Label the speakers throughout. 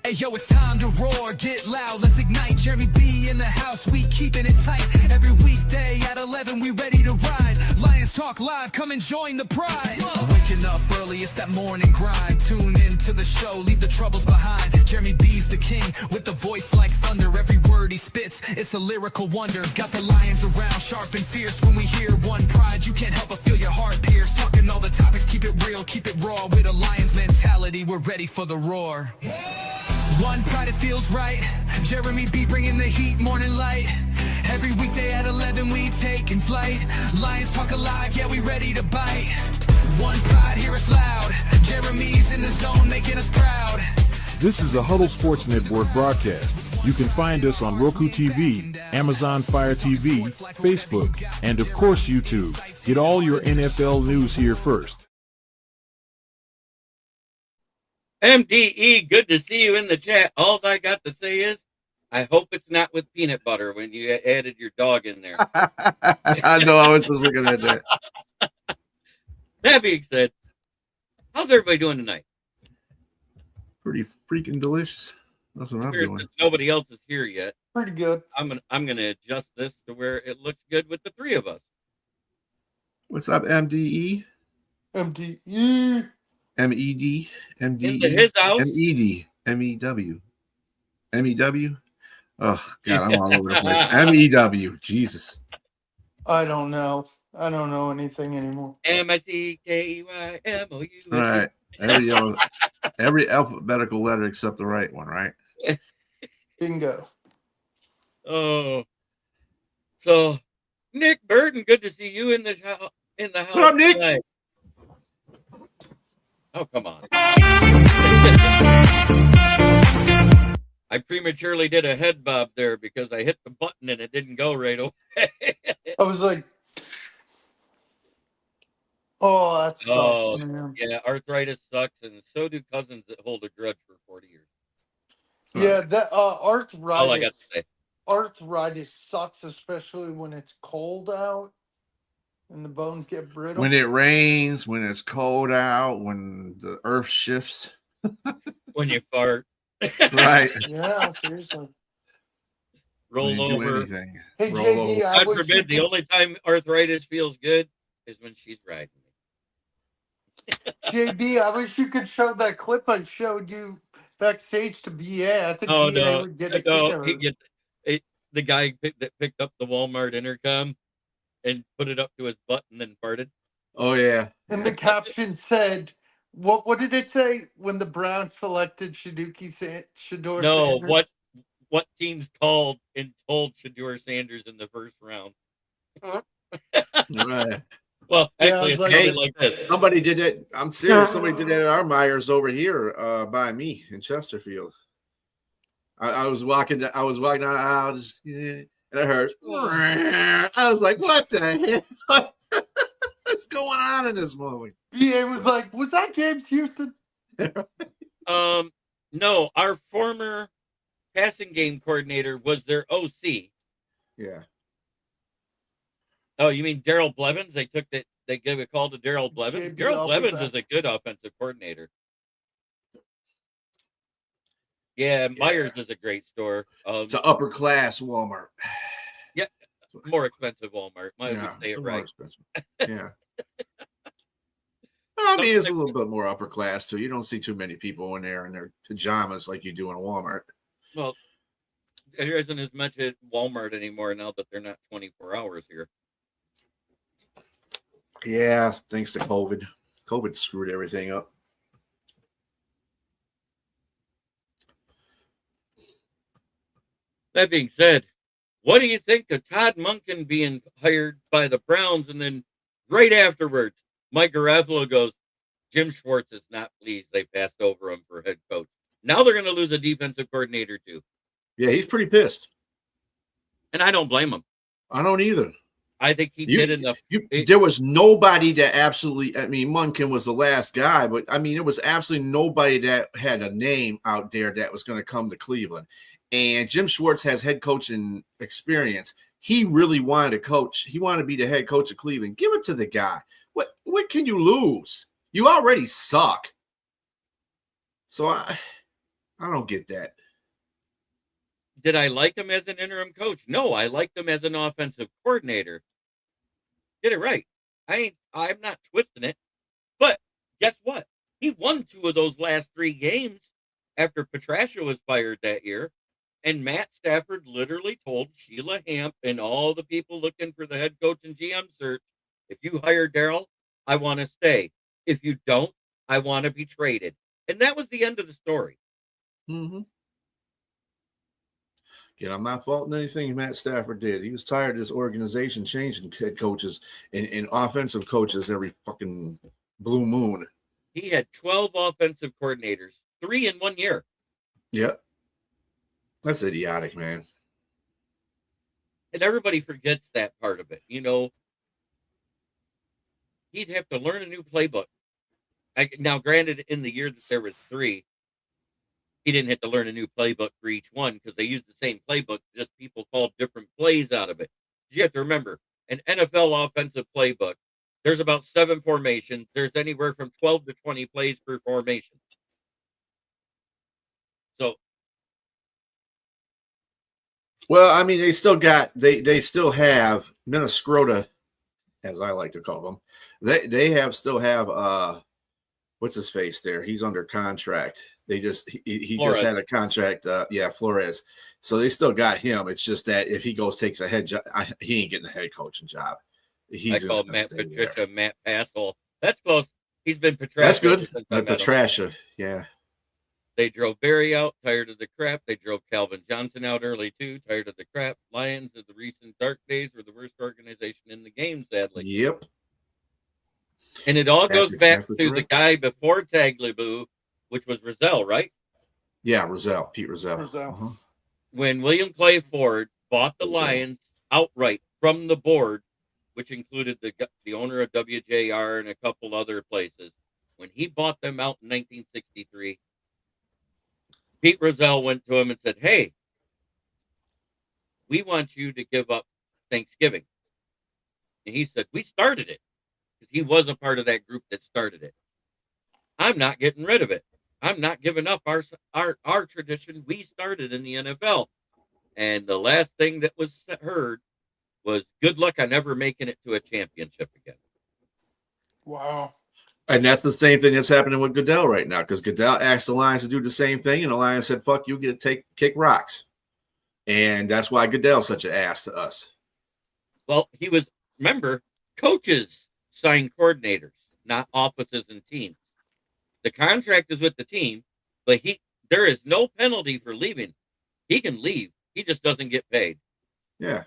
Speaker 1: Hey yo, it's time to roar, get loud, let's ignite. Jeremy B in the house, we keeping it tight. Every weekday at 11, we ready to ride. Lions Talk Live, come and join the pride. Waking up early, it's that morning grind. Tune in to the show, leave the troubles behind. Jeremy B's the king, with the voice like thunder. Every word he spits, it's a lyrical wonder. Got the lions around, sharp and fierce. When we hear one pride, you can't help but feel your heart pierce. Talking all the topics, keep it real, keep it raw. With a lion's mentality, we're ready for the roar. One pride, it feels right. Jeremy B bringing the heat, morning light. Every weekday at 11 we taking flight. Lions Talk Alive, yeah, we ready to bite. One pride, hear us loud. Jeremy's in the zone, making us proud.
Speaker 2: This is a Huddle Sports Network broadcast. You can find us on Roku TV, Amazon Fire TV, Facebook, and of course YouTube. Get all your NFL news here first.
Speaker 3: MDE, good to see you in the chat. All I got to say is, I hope it's not with peanut butter when you added your dog in there.
Speaker 4: I know, I was just looking at that.
Speaker 3: That being said, how's everybody doing tonight?
Speaker 4: Pretty freaking delicious. That's what I'm doing.
Speaker 3: Since nobody else is here yet,
Speaker 5: Pretty good.
Speaker 3: I'm gonna adjust this to where it looks good with the three of us.
Speaker 4: What's up, MDE?
Speaker 5: MDE.
Speaker 4: MED? MDE?
Speaker 3: Into his house.
Speaker 4: MED? MEW? MEW? Oh, God, I'm all over the place. MEW. Jesus.
Speaker 5: I don't know. I don't know anything anymore.
Speaker 3: MICKEYMOU.
Speaker 4: All right. Every alphabetical letter except the right one, right?
Speaker 5: Bingo.
Speaker 3: Oh. So, Nick Burton, good to see you in the house.
Speaker 4: What up, Nick?
Speaker 3: Tonight. Oh, come on. I prematurely did a head bob there because I hit the button and it didn't go right away.
Speaker 5: I was like, oh, that sucks.
Speaker 3: Oh,
Speaker 5: man.
Speaker 3: yeah, arthritis sucks, and so do cousins that hold a grudge for 40 years.
Speaker 5: Yeah, that
Speaker 3: All I got to
Speaker 5: arthritis.
Speaker 3: say.
Speaker 5: Arthritis sucks, especially when it's cold out and the bones get brittle.
Speaker 4: When it rains, when it's cold out, when the earth shifts.
Speaker 3: When you fart.
Speaker 4: Right.
Speaker 5: Yeah, seriously.
Speaker 3: Roll
Speaker 4: When you do
Speaker 3: over.
Speaker 4: anything.
Speaker 5: Hey,
Speaker 4: Roll
Speaker 5: JD,
Speaker 4: over.
Speaker 5: I
Speaker 3: God
Speaker 5: wish
Speaker 3: forbid,
Speaker 5: you
Speaker 3: the
Speaker 5: could,
Speaker 3: only time arthritis feels good is when she's riding me.
Speaker 5: JD, I wish you could show that clip I showed you backstage to BA. I think
Speaker 3: Oh,
Speaker 5: BA
Speaker 3: no.
Speaker 5: would get a kick
Speaker 3: No,
Speaker 5: out of
Speaker 3: the guy that picked up the Walmart intercom and put it up to his butt and then farted.
Speaker 4: Oh, yeah.
Speaker 5: And the caption said, "What did it say when the Browns selected Shador
Speaker 3: No,
Speaker 5: Sanders?"
Speaker 3: what teams called and told Shador Sanders in the first round?
Speaker 4: Right.
Speaker 3: Well,
Speaker 5: Yeah,
Speaker 3: actually,
Speaker 5: I
Speaker 3: it's
Speaker 5: was
Speaker 3: something
Speaker 4: like,
Speaker 3: like this.
Speaker 4: Somebody did that. I'm serious. Somebody did that at our Myers over here by me in Chesterfield. I was walking down the aisle, and I heard, I was like, what the hell? What's going on in this moment?
Speaker 5: BA was like, "Was that James Houston?"
Speaker 3: No, our former passing game coordinator was their OC.
Speaker 4: Yeah.
Speaker 3: Oh, you mean Daryl Blevins? They gave a call to Daryl Blevins.
Speaker 5: JB,
Speaker 3: Daryl
Speaker 5: I'll be
Speaker 3: Blevins
Speaker 5: back.
Speaker 3: is a good offensive coordinator. Yeah, Myers is a great store.
Speaker 4: It's an upper class Walmart.
Speaker 3: Yeah, more expensive Walmart. Might
Speaker 4: Yeah,
Speaker 3: say it
Speaker 4: some
Speaker 3: right.
Speaker 4: more expensive. Yeah. I mean, it's a little bit more upper class too. You don't see too many people in there in their pajamas like you do in a Walmart.
Speaker 3: Well, there isn't as much at Walmart anymore now that they're not 24 hours here.
Speaker 4: Yeah, thanks to COVID. COVID screwed everything up.
Speaker 3: That being said, what do you think of Todd Monken being hired by the Browns and then right afterwards, Mike Garafolo goes, Jim Schwartz is not pleased they passed over him for head coach. Now they're going to lose a defensive coordinator too.
Speaker 4: Yeah, he's pretty pissed.
Speaker 3: And I don't blame him.
Speaker 4: I don't either.
Speaker 3: I think he did enough.
Speaker 4: There was nobody that absolutely, I mean, Munkin was the last guy, but I mean, there was absolutely nobody that had a name out there that was going to come to Cleveland. And Jim Schwartz has head coaching experience. He really wanted to coach. He wanted to be the head coach of Cleveland. Give it to the guy. What can you lose? You already suck. So I don't get that.
Speaker 3: Did I like him as an interim coach? No, I liked him as an offensive coordinator. Get it right. I'm not twisting it. But guess what? He won 2 of those last 3 games after Patricia was fired that year. And Matt Stafford literally told Sheila Hamp and all the people looking for the head coach and GM search, if you hire Daryl, I want to stay. If you don't, I want to be traded. And that was the end of the story.
Speaker 4: Mm-hmm. Yeah, I'm not faulting anything Matt Stafford did. He was tired of this organization changing head coaches and offensive coaches every fucking blue moon.
Speaker 3: He had 12 offensive coordinators, 3 in 1 year.
Speaker 4: Yeah. That's idiotic, man.
Speaker 3: And everybody forgets that part of it. You know, he'd have to learn a new playbook. Now, granted, in the year that there was 3, he didn't have to learn a new playbook for each one because they used the same playbook, just people called different plays out of it. You have to remember, an NFL offensive playbook, there's about 7 formations. There's anywhere from 12 to 20 plays per formation. So,
Speaker 4: well, I mean, they still have Minnesota, as I like to call them. They still have what's his face there? He's under contract. He just had a contract. Flores. So they still got him. It's just that if he takes a head job, he ain't getting a head coaching job.
Speaker 3: I call Matt Patricia Matt Passel. That's close. He's been Patricia.
Speaker 4: That's good. Patricia, yeah.
Speaker 3: They drove Barry out, tired of the crap. They drove Calvin Johnson out early, too, tired of the crap. Lions of the recent dark days were the worst organization in the game, sadly.
Speaker 4: Yep.
Speaker 3: And it all goes back to the guy before Tagliabue, which was Rozelle, right?
Speaker 4: Yeah, Pete Rozelle.
Speaker 5: Uh-huh.
Speaker 3: When William Clay Ford bought the Lions outright from the board, which included the owner of WJR and a couple other places, when he bought them out in 1963, Pete Rozelle went to him and said, hey, we want you to give up Thanksgiving. And he said, we started it. Because he was a part of that group that started it. I'm not getting rid of it. I'm not giving up our tradition we started in the NFL. And the last thing that was heard was, good luck on never making it to a championship again.
Speaker 5: Wow.
Speaker 4: And that's the same thing that's happening with Goodell right now, because Goodell asked the Lions to do the same thing, and the Lions said, fuck you, kick rocks. And that's why Goodell's such an ass to us.
Speaker 3: Well, remember, coaches sign coordinators, not offices and teams. The contract is with the team, but there is no penalty for leaving. He can leave. He just doesn't get paid.
Speaker 4: Yeah.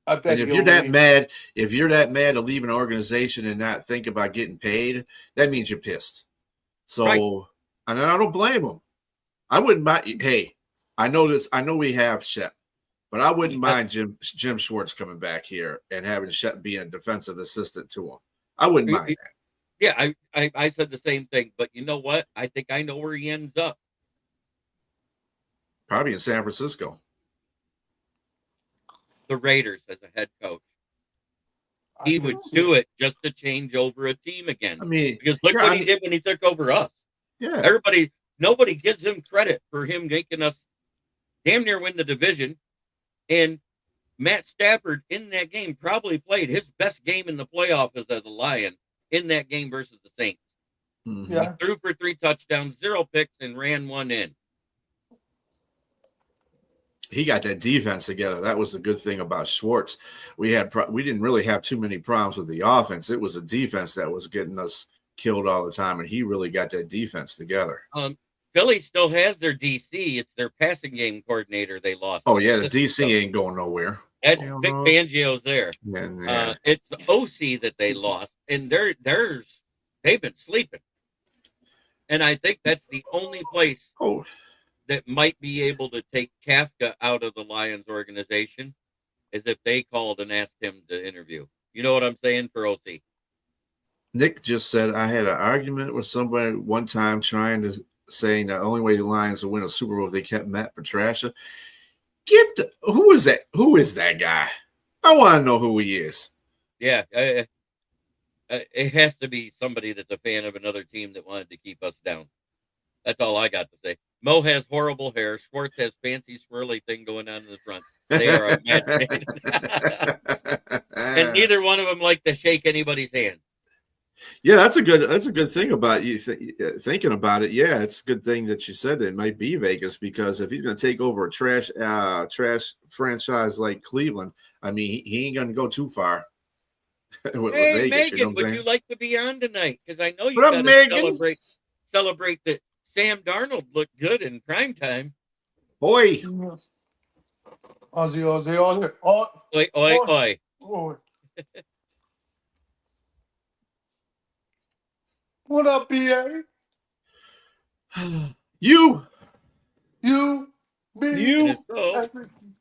Speaker 5: I bet
Speaker 4: and if you're that mad to leave an organization and not think about getting paid, that means you're pissed. So, right. And I don't blame him. I wouldn't mind. Hey, I know we have Shep, but I wouldn't mind Jim Schwartz coming back here and having Shep be a defensive assistant to him. I wouldn't mind that.
Speaker 3: Yeah, I said the same thing, but you know what? I think I know where he ends up.
Speaker 4: Probably in San Francisco.
Speaker 3: The Raiders as a head coach. He would do it just to change over a team again. I mean, because look what he did when he took over us.
Speaker 4: Yeah.
Speaker 3: Nobody gives him credit for him making us damn near win the division. And Matt Stafford in that game probably played his best game in the playoffs as a Lion in that game versus the Saints.
Speaker 4: Mm-hmm.
Speaker 3: Yeah. He threw for 3 touchdowns, 0 picks, and ran 1 in.
Speaker 4: He got that defense together. That was the good thing about Schwartz. We didn't really have too many problems with the offense. It was a defense that was getting us killed all the time, and he really got that defense together.
Speaker 3: Philly still has their DC. It's their passing game coordinator they lost.
Speaker 4: Oh, yeah, the DC ain't going nowhere.
Speaker 3: Vic Fangio's there.
Speaker 4: Yeah.
Speaker 3: It's the OC that they lost, and they've been sleeping. And I think that's the only place that might be able to take Kafka out of the Lions organization is if they called and asked him to interview. You know what I'm saying for OC?
Speaker 4: Nick just said, I had an argument with somebody one time saying the only way the Lions will win a Super Bowl if they kept Matt Patricia. Who is that? Who is that guy? I want to know who he is.
Speaker 3: Yeah. It has to be somebody that's a fan of another team that wanted to keep us down. That's all I got to say. Mo has horrible hair. Schwartz has fancy swirly thing going on in the front. They are a match made. And neither one of them like to shake anybody's hand.
Speaker 4: Yeah, that's a good thing about you thinking about it. Yeah, it's a good thing that you said it might be Vegas, because if he's going to take over a trash franchise like Cleveland, I mean, he ain't going to go too far. with
Speaker 3: Hey,
Speaker 4: Vegas,
Speaker 3: Megan, would you like to be on tonight? Because I know you
Speaker 4: What
Speaker 3: got
Speaker 4: up,
Speaker 3: to
Speaker 4: Megan?
Speaker 3: celebrate that Sam Darnold looked good in prime time.
Speaker 4: Boy,
Speaker 5: Ozzy, Ozzy, Ozzy. Oh,
Speaker 3: Oi, oi, oi.
Speaker 5: oh. What up, BA?
Speaker 4: you.
Speaker 5: You, me,
Speaker 3: And so,
Speaker 5: everything.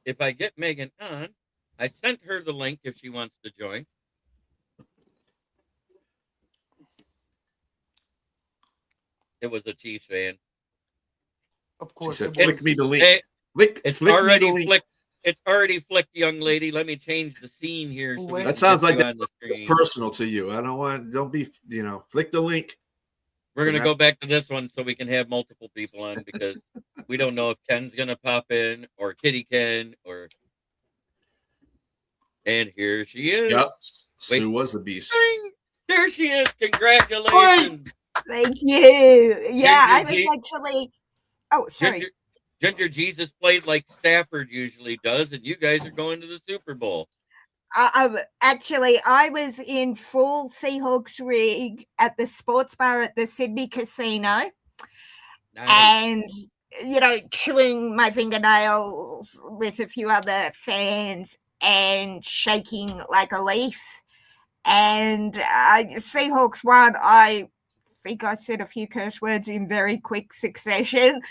Speaker 3: if I get Megan on, I sent her the link if she wants to join. It was a Chiefs fan.
Speaker 5: Of
Speaker 4: She
Speaker 5: course,
Speaker 4: said,
Speaker 5: it
Speaker 4: "Flick
Speaker 5: was.
Speaker 4: me the link.
Speaker 3: Hey,
Speaker 4: Flick
Speaker 3: it's
Speaker 4: me the
Speaker 3: already
Speaker 4: link."
Speaker 3: flicked. It's already flicked, young lady. Let me change the scene here. So we
Speaker 5: That
Speaker 3: can
Speaker 4: sounds
Speaker 3: get
Speaker 4: like
Speaker 3: you on the
Speaker 4: It's
Speaker 3: screen.
Speaker 4: personal to you. Don't be, flick the link.
Speaker 3: We're gonna go back to this one so we can have multiple people on, because we don't know if Ken's gonna pop in or Kitty Ken or. And here she is.
Speaker 4: Yep.
Speaker 3: Wait.
Speaker 4: Sue was the beast.
Speaker 3: Ding! There she is. Congratulations.
Speaker 6: Thank you. Yeah, I
Speaker 3: Ginger
Speaker 6: was actually. Oh, sorry.
Speaker 3: Ginger Jesus played like Stafford usually does, and you guys are going to the Super Bowl.
Speaker 6: Actually, I was in full Seahawks rig at the sports bar at the Sydney Casino,
Speaker 3: Nice.
Speaker 6: and chewing my fingernails with a few other fans and shaking like a leaf. And Seahawks won. I think I said a few curse words in very quick succession,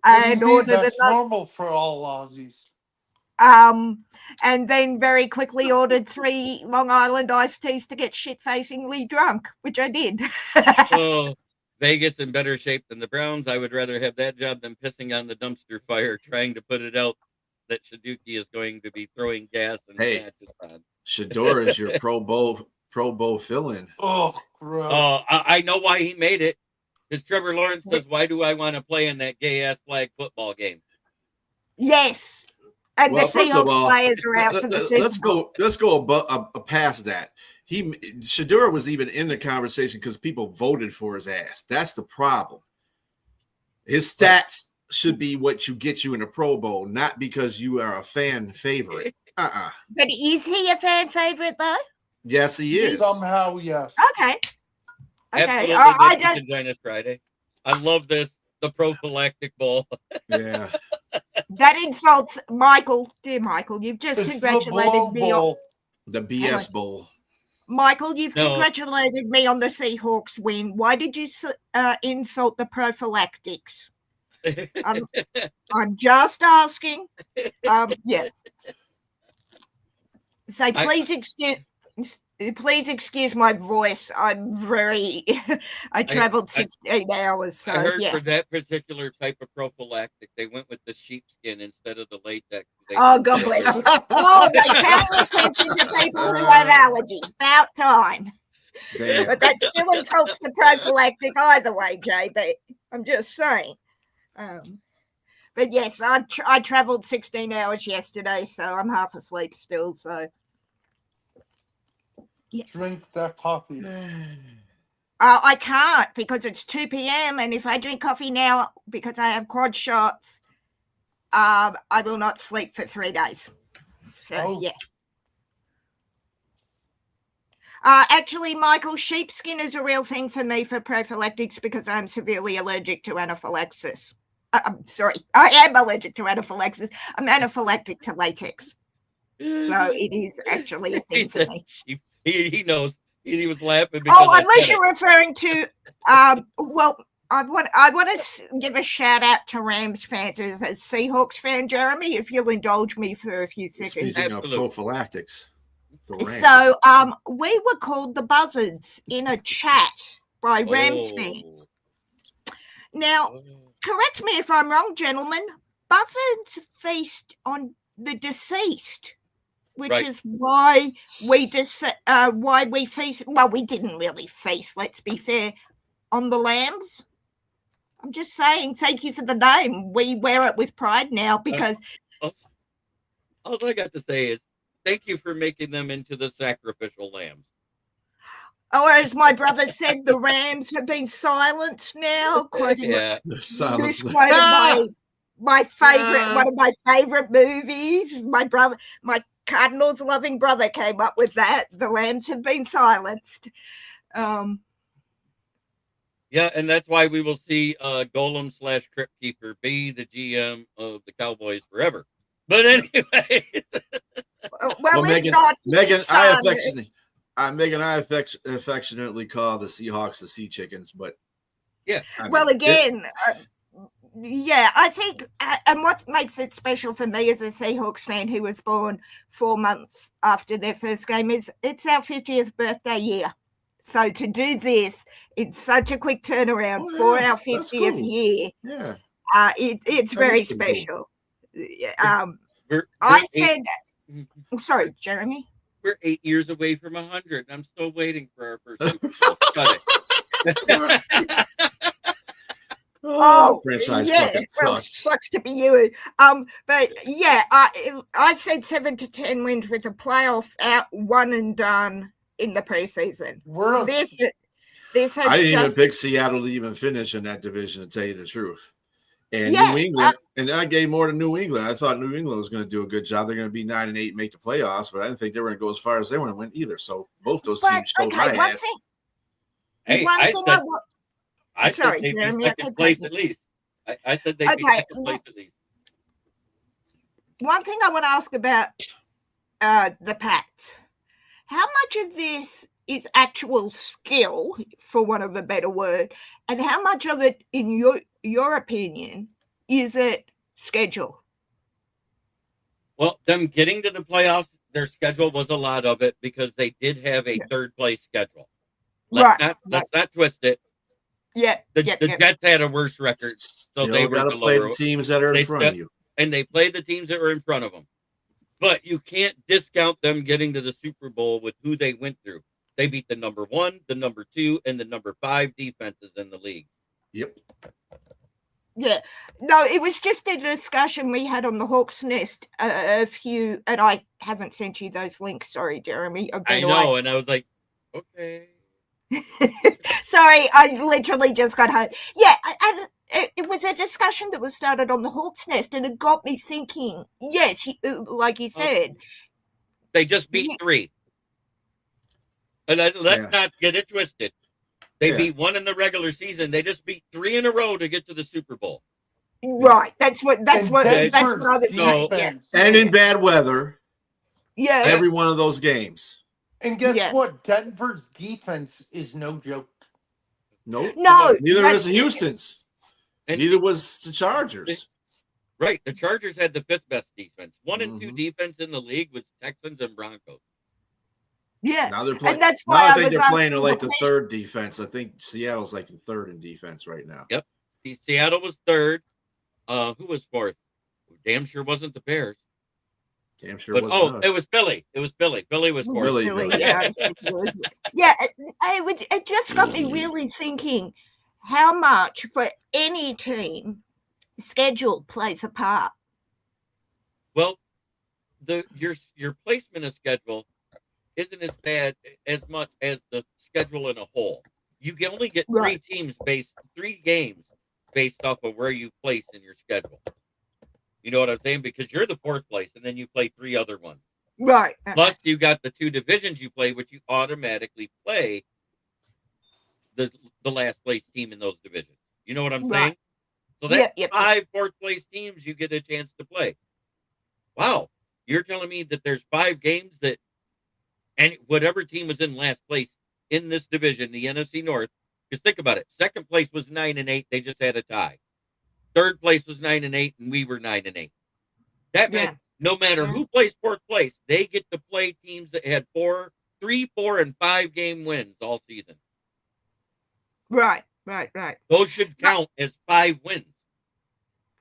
Speaker 6: and ordered
Speaker 5: That's normal for all Aussies.
Speaker 6: And then very quickly ordered 3 Long Island iced teas to get shit-facingly drunk, which I did.
Speaker 3: Oh, Vegas in better shape than the Browns. I would rather have that job than pissing on the dumpster fire trying to put it out that Shaduki is going to be throwing gas and matches on.
Speaker 4: Shador is your Pro Bowl fill-in.
Speaker 5: Oh, gross.
Speaker 3: Oh, I know why he made it. Because Trevor Lawrence says, "Why do I want to play in that gay-ass flag football game?"
Speaker 6: Yes. And
Speaker 4: Well,
Speaker 6: the
Speaker 4: first of
Speaker 6: Seahawks
Speaker 4: all,
Speaker 6: players are out for the Super Bowl.
Speaker 4: Let's go past that. Shador was even in the conversation because people voted for his ass. That's the problem. His stats should be what get you in a Pro Bowl, not because you are a fan favorite.
Speaker 6: But is he a fan favorite though?
Speaker 4: Yes, he is.
Speaker 5: Somehow, yes.
Speaker 6: Okay.
Speaker 3: Absolutely.
Speaker 6: I
Speaker 3: You can join us Friday. I love this. The prophylactic bowl.
Speaker 4: Yeah.
Speaker 6: That insults Michael. Dear Michael, you've just
Speaker 5: It's
Speaker 6: congratulated me on
Speaker 4: The BS Bowl.
Speaker 6: Michael, you've congratulated me on the Seahawks win. Why did you insult the prophylactics? I'm just asking. Yeah. So please excuse my voice. I'm very. I traveled 16 hours. So
Speaker 3: I heard for that particular type of prophylactic, they went with the sheepskin instead of the latex.
Speaker 6: Oh, God bless you. Oh, they pay attention to people who have allergies. About time.
Speaker 4: Damn.
Speaker 6: But that still insults the prophylactic either way, JB. I'm just saying. But yes, I traveled 16 hours yesterday, so I'm half asleep still. So yeah.
Speaker 5: Drink that coffee.
Speaker 6: I can't because it's 2 p.m. and if I drink coffee now because I have quad shots, I will not sleep for 3 days. So yeah. Actually, Michael, sheepskin is a real thing for me for prophylactics because I'm severely allergic to anaphylaxis. I'm sorry, I am allergic to anaphylaxis. I'm anaphylactic to latex. So it is actually a thing for me.
Speaker 3: He knows. He was laughing.
Speaker 6: Unless you're referring to, well, I want to give a shout out to Rams fans as a Seahawks fan, Jeremy, if you'll indulge me for a few seconds.
Speaker 4: Speaking of prophylactics.
Speaker 6: So we were called the Buzzards in a chat by Rams fans. Now, correct me if I'm wrong, gentlemen. Buzzards feast on the deceased, which is why we feast. Well, we didn't really feast. Let's be fair, on the lambs. I'm just saying, thank you for the name. We wear it with pride now because
Speaker 3: all I got to say is thank you for making them into the sacrificial lambs.
Speaker 6: or as my brother said, the Rams have been silenced now. Quoting this quoted my favorite, one of my favorite movies. My Cardinals loving brother came up with that. The Lambs have been silenced.
Speaker 3: Yeah, and that's why we will see Golem / Crypt Keeper be the GM of the Cowboys forever. But anyway,
Speaker 6: well,
Speaker 4: Megan, I affectionately call the Seahawks the Sea Chickens, but
Speaker 3: yeah.
Speaker 6: Yeah, I think, and what makes it special for me as a Seahawks fan who was born 4 months after their first game is it's our 50th birthday year. So to do this in such a quick turnaround for our 50th year, it's very special. Cool. Sorry, Jeremy.
Speaker 3: We're 8 years away from 100, and I'm still waiting for our first Super Bowl. Cut it.
Speaker 6: Franchise fucking sucks to be you. But yeah, I said 7 to 10 wins with a playoff out, one and done in the preseason. This has
Speaker 4: I didn't even pick Seattle to even finish in that division, to tell you the truth. And New England, and I gave more to New England. I thought New England was going to do a good job. They're going to be 9-8 and make the playoffs, but I didn't think they were going to go as far as they want to win either. So both those teams showed my ass.
Speaker 3: I said they'd be second place at least. I said they'd be second place at least.
Speaker 6: One thing I want to ask about the Pats. How much of this is actual skill, for want of a better word, and how much of it, in your opinion, is it schedule?
Speaker 3: Well, them getting to the playoffs, their schedule was a lot of it because they did have a third place schedule. Let's not twist it.
Speaker 6: Yeah.
Speaker 3: The Jets had a worse record, so they were
Speaker 4: got to play the teams that are in front of you.
Speaker 3: And they played the teams that were in front of them. But you can't discount them getting to the Super Bowl with who they went through. They beat the number 1, the number 2, and the number 5 defenses in the league.
Speaker 4: Yep.
Speaker 6: Yeah. No, it was just a discussion we had on the Hawk's Nest a few, and I haven't sent you those links. Sorry, Jeremy.
Speaker 3: I know, and I was like, okay.
Speaker 6: Sorry, I literally just got home. Yeah, and it was a discussion that was started on the Hawk's Nest, and it got me thinking, yes, like you said.
Speaker 3: They just beat 3. And let's not get it twisted. They beat 1 in the regular season. They just beat 3 in a row to get to the Super Bowl.
Speaker 6: Right. That's what I was saying.
Speaker 4: And in bad weather.
Speaker 6: Yeah.
Speaker 4: Every one of those games.
Speaker 5: And guess what? Denver's defense is no joke.
Speaker 4: Nope.
Speaker 6: No.
Speaker 4: Neither was Houston's. And neither was the Chargers.
Speaker 3: Right. The Chargers had the 5th best defense. 1 and 2 defense in the league was Texans and Broncos.
Speaker 6: Yeah.
Speaker 4: Now they're playing.
Speaker 6: And that's why
Speaker 4: I think they're playing like the 3rd defense. I think Seattle's like the 3rd in defense right now.
Speaker 3: Yep. Seattle was 3rd. Who was 4th? Damn sure wasn't the Bears.
Speaker 4: Damn sure wasn't.
Speaker 3: It was Philly. It was Philly. Philly was 4th.
Speaker 4: Philly.
Speaker 6: Yeah. It just got me really thinking how much for any team schedule plays a part.
Speaker 3: Well, your placement of schedule isn't as bad as much as the schedule in a whole. You can only get 3 games based off of where you place in your schedule. You know what I'm saying? Because you're the 4th place, and then you play 3 other ones.
Speaker 6: Right.
Speaker 3: Plus, you got the 2 divisions you play, which you automatically play the last place team in those divisions. You know what I'm saying? So that's 5 4th place teams you get a chance to play. Wow. You're telling me that there's 5 games that and whatever team was in last place in this division, the NFC North, because think about it. 2nd place was 9-8. They just had a tie. 3rd place was 9-8, and we were 9-8. That meant no matter who plays 4th place, they get to play teams that had 3, 4, and 5 game wins all season.
Speaker 6: Right.
Speaker 3: Those should count as 5 wins.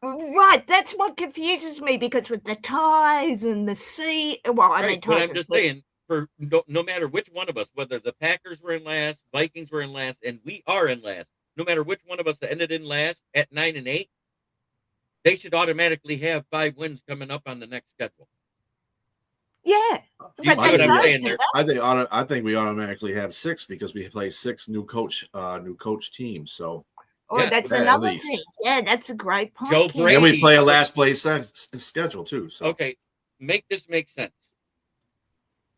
Speaker 6: Right, that's what confuses me because with the ties and the seat, well, I mean, ties.
Speaker 3: But I'm just saying, for no matter which one of us, whether the Packers were in last, Vikings were in last, and we are in last, no matter which one of us ended in last at 9-8, they should automatically have 5 wins coming up on the next schedule.
Speaker 6: Yeah,
Speaker 3: You see
Speaker 6: but
Speaker 3: what
Speaker 6: they
Speaker 3: I'm
Speaker 6: don't
Speaker 3: saying
Speaker 6: do
Speaker 3: there?
Speaker 6: that.
Speaker 4: I think we automatically have 6 because we play 6 new coach teams. So
Speaker 6: Oh,
Speaker 3: Yeah,
Speaker 6: that's
Speaker 4: at
Speaker 6: another
Speaker 4: least.
Speaker 6: thing. Yeah, that's a great point.
Speaker 3: Joe
Speaker 6: Ken.
Speaker 3: Brady-
Speaker 4: and we play a last place schedule too. So
Speaker 3: Okay, make this make sense.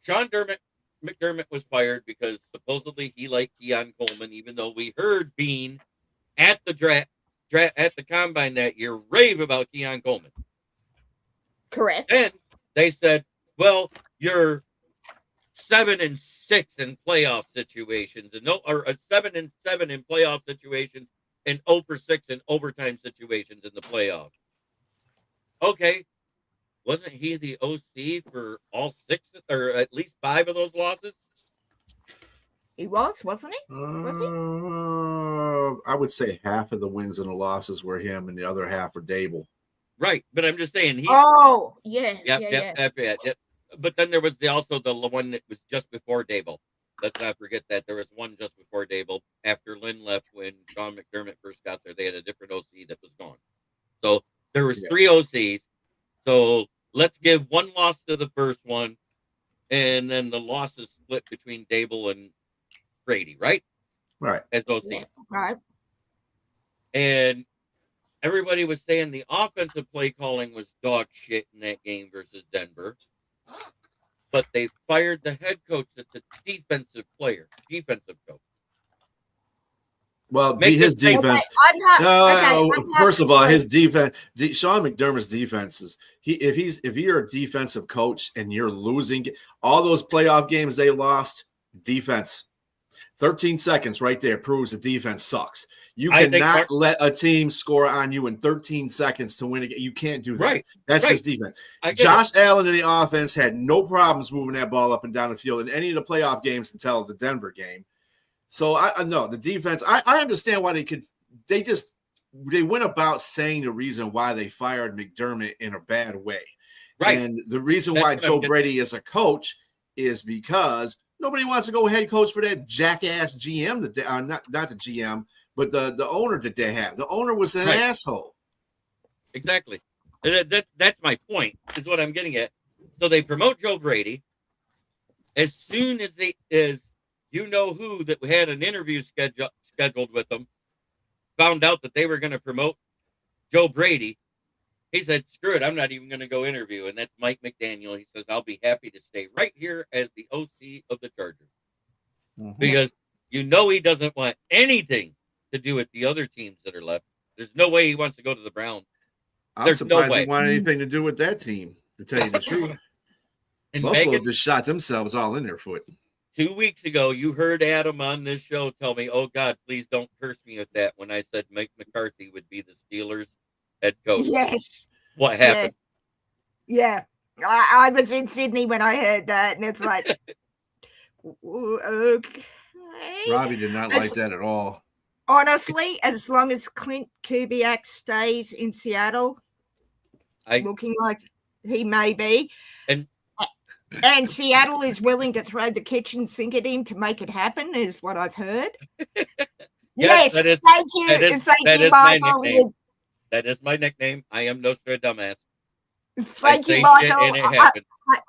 Speaker 3: Sean McDermott was fired because supposedly he liked Keon Coleman, even though we heard Bean at the at the combine that year rave about Keon Coleman.
Speaker 6: Correct.
Speaker 3: Then they said, "Well, you're 7-6 in playoff situations, and or 7-7 in playoff situations, and 0-6 in overtime situations in the playoffs." Okay, wasn't he the OC for all 6 or at least 5 of those losses?
Speaker 6: He wasn't he?
Speaker 4: I would say half of the wins and the losses were him, and the other half were Dable.
Speaker 3: Right, but I'm just saying he.
Speaker 6: Oh, yeah.
Speaker 3: Yep. But then there was also the one that was just before Dable. Let's not forget that there was one just before Dable after Lynn left when Sean McDermott first got there. They had a different OC that was gone. So there was 3 OCs. So let's give one loss to the first one, and then the losses split between Dable and Brady, right?
Speaker 4: Right.
Speaker 3: As OC.
Speaker 6: Yeah, right.
Speaker 3: And everybody was saying the offensive play calling was dog shit in that game versus Denver. But they fired the head coach that's a defensive coach.
Speaker 4: Well,
Speaker 3: Make
Speaker 4: his
Speaker 3: this make-
Speaker 4: defense.
Speaker 6: I'm not.
Speaker 4: First of all, his defense. Sean McDermott's defense is if you're a defensive coach and you're losing all those playoff games they lost, defense. 13 seconds right there proves the defense sucks. You cannot let a team score on you in 13 seconds to win a game. You can't do that.
Speaker 3: Right.
Speaker 4: That's his defense. Josh Allen in the offense had no problems moving that ball up and down the field in any of the playoff games until the Denver game. So I know the defense. I understand why they went about saying the reason why they fired McDermott in a bad way.
Speaker 3: Right.
Speaker 4: And the reason why Joe Brady is a coach is because nobody wants to go head coach for that jackass GM not the GM, but the owner that they have. The owner was an asshole.
Speaker 3: Exactly. That's my point, is what I'm getting at. So they promote Joe Brady. As soon as who that had an interview scheduled with them found out that they were going to promote Joe Brady, he said, "Screw it, I'm not even going to go interview." And that's Mike McDaniel. He says, "I'll be happy to stay right here as the OC of the Chargers." Mm-hmm. Because he doesn't want anything to do with the other teams that are left. There's no way he wants to go to the Browns.
Speaker 4: I'm surprised he wanted anything to do with that team, to tell you the truth. And Buffalo just shot themselves all in their foot.
Speaker 3: 2 weeks ago, you heard Adam on this show tell me, "Oh, God, please don't curse me with that," when I said Mike McCarthy would be the Steelers' head coach.
Speaker 6: Yes.
Speaker 3: What happened?
Speaker 6: Yes. Yeah. I was in Sydney when I heard that, and it's like, okay.
Speaker 4: Robbie did not like that at all.
Speaker 6: Honestly, as long as Clint Kubiak stays in Seattle, looking like he may be, and Seattle is willing to throw the kitchen sink at him to make it happen, is what I've heard. Yes, thank you. Thank you, Michael.
Speaker 3: That is my nickname. I am Nostradamus.
Speaker 6: Thank you, Michael.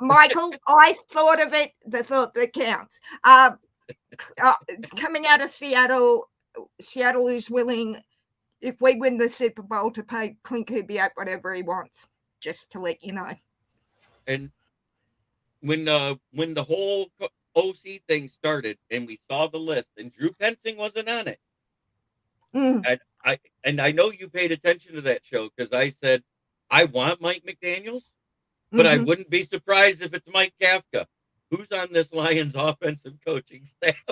Speaker 6: Michael, I thought of it, the thought that counts. Coming out of Seattle is willing, if we win the Super Bowl, to pay Clint Kubiak whatever he wants, just to let you know.
Speaker 3: And when the whole OC thing started and we saw the list and Drew Pensing wasn't on it, and I know you paid attention to that show because I said I want Mike McDaniels, but I wouldn't be surprised if it's Mike Kafka, who's on this Lions offensive coaching staff.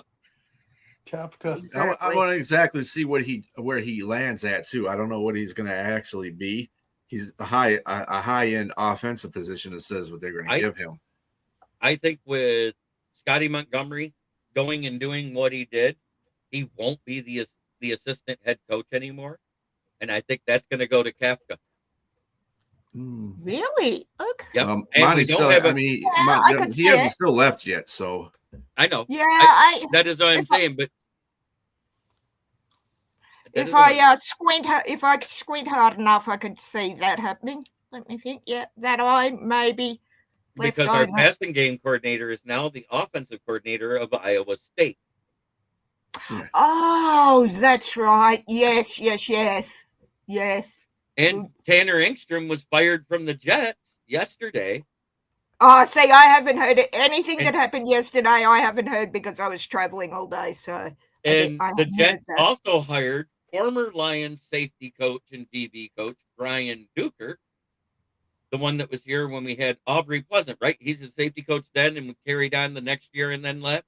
Speaker 5: Kafka.
Speaker 4: Exactly. I want to exactly see where he lands at too. I don't know what he's going to actually be. He's a high end offensive position that says what they're going to give him.
Speaker 3: I think with Scotty Montgomery going and doing what he did, he won't be the assistant head coach anymore, and I think that's going to go to Kafka.
Speaker 6: Really? Okay.
Speaker 3: Yep.
Speaker 4: He hasn't still left yet, so
Speaker 3: I know.
Speaker 6: Yeah,
Speaker 3: that is what I'm saying. But That
Speaker 6: If
Speaker 3: is
Speaker 6: I
Speaker 3: annoying.
Speaker 6: if I squint hard enough, I could see that happening. Let me think. Yeah, that eye maybe left
Speaker 3: Because
Speaker 6: eye.
Speaker 3: our passing game coordinator is now the offensive coordinator of Iowa State.
Speaker 4: Yeah.
Speaker 6: Oh, that's right. Yes, yes, yes, yes.
Speaker 3: And Tanner Engstrom was fired from the Jets yesterday.
Speaker 6: Oh, see, I haven't heard anything
Speaker 3: And
Speaker 6: that happened yesterday. I haven't heard because I was traveling all day, so
Speaker 3: and
Speaker 6: I
Speaker 3: the
Speaker 6: haven't
Speaker 3: Jets
Speaker 6: heard that.
Speaker 3: also hired former Lions safety coach and DB coach Brian Duker, the one that was here when we had Aubrey Pleasant, right? He's a safety coach then and carried on the next year and then left,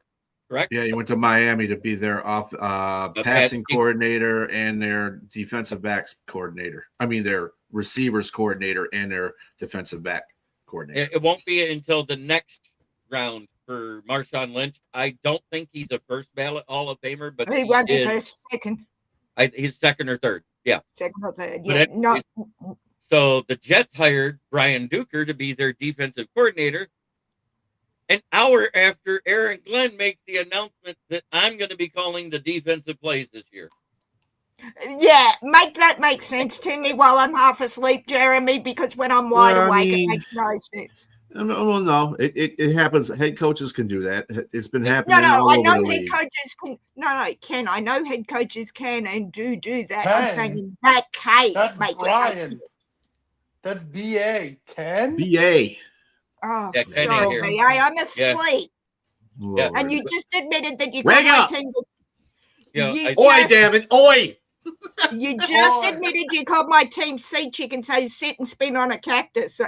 Speaker 3: correct?
Speaker 4: Yeah, he went to Miami to be their passing coordinator and their defensive backs coordinator. I mean, their receivers coordinator and their defensive back coordinator.
Speaker 3: It won't be until the next round for Marshawn Lynch. I don't think he's a first ballot Hall of Famer, but
Speaker 6: He won't be first, second,
Speaker 3: he's second or third. Yeah.
Speaker 6: second or third.
Speaker 3: But
Speaker 6: Yeah,
Speaker 3: anyways, so the Jets hired Brian Duker to be their defensive coordinator. An hour after Aaron Glenn makes the announcement that I'm going to be calling the defensive plays this year.
Speaker 6: yeah, make that make sense to me while I'm half asleep, Jeremy, because when I'm wide awake, it makes no sense.
Speaker 4: No. It happens. Head coaches can do that. It's been happening
Speaker 6: No,
Speaker 4: all
Speaker 6: I
Speaker 4: over
Speaker 6: know
Speaker 4: the
Speaker 6: head
Speaker 4: league.
Speaker 6: coaches can. No, Ken, I know head coaches can and do that.
Speaker 5: Ken,
Speaker 6: I'm saying in that case,
Speaker 5: That's
Speaker 6: make it make
Speaker 5: Brian.
Speaker 6: sense.
Speaker 5: That's BA. Ken?
Speaker 4: BA.
Speaker 6: Oh,
Speaker 3: Yeah, Ken
Speaker 6: sorry,
Speaker 3: ain't here.
Speaker 6: BA, I'm asleep.
Speaker 3: Yeah.
Speaker 6: And you just admitted that you
Speaker 4: Wake
Speaker 6: called my
Speaker 4: up!
Speaker 6: team.
Speaker 3: Yeah,
Speaker 6: You
Speaker 4: Oi,
Speaker 6: just-
Speaker 4: damn it! Oi!
Speaker 6: You just
Speaker 5: Oi.
Speaker 6: admitted you called my team sea chicken, so you sit and spin on a cactus.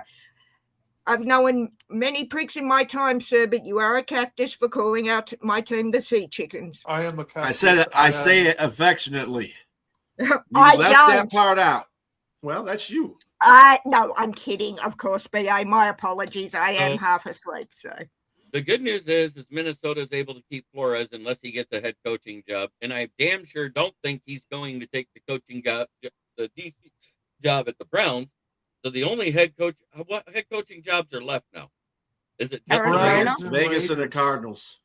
Speaker 6: I've known many pricks in my time, sir, but you are a cactus for calling out my team the sea chickens.
Speaker 5: I am a cactus.
Speaker 4: I said it. I say it affectionately. You
Speaker 6: I
Speaker 4: left
Speaker 6: don't.
Speaker 4: that part out. Well, that's you.
Speaker 6: No, I'm kidding. Of course, BA. My apologies. I am half asleep, so.
Speaker 3: The good news is Minnesota is able to keep Flores unless he gets a head coaching job, and I damn sure don't think he's going to take the coaching job, the DC job at the Browns. So the only what head coaching jobs are left now? Is it just
Speaker 6: Arizona?
Speaker 4: Vegas and the Cardinals.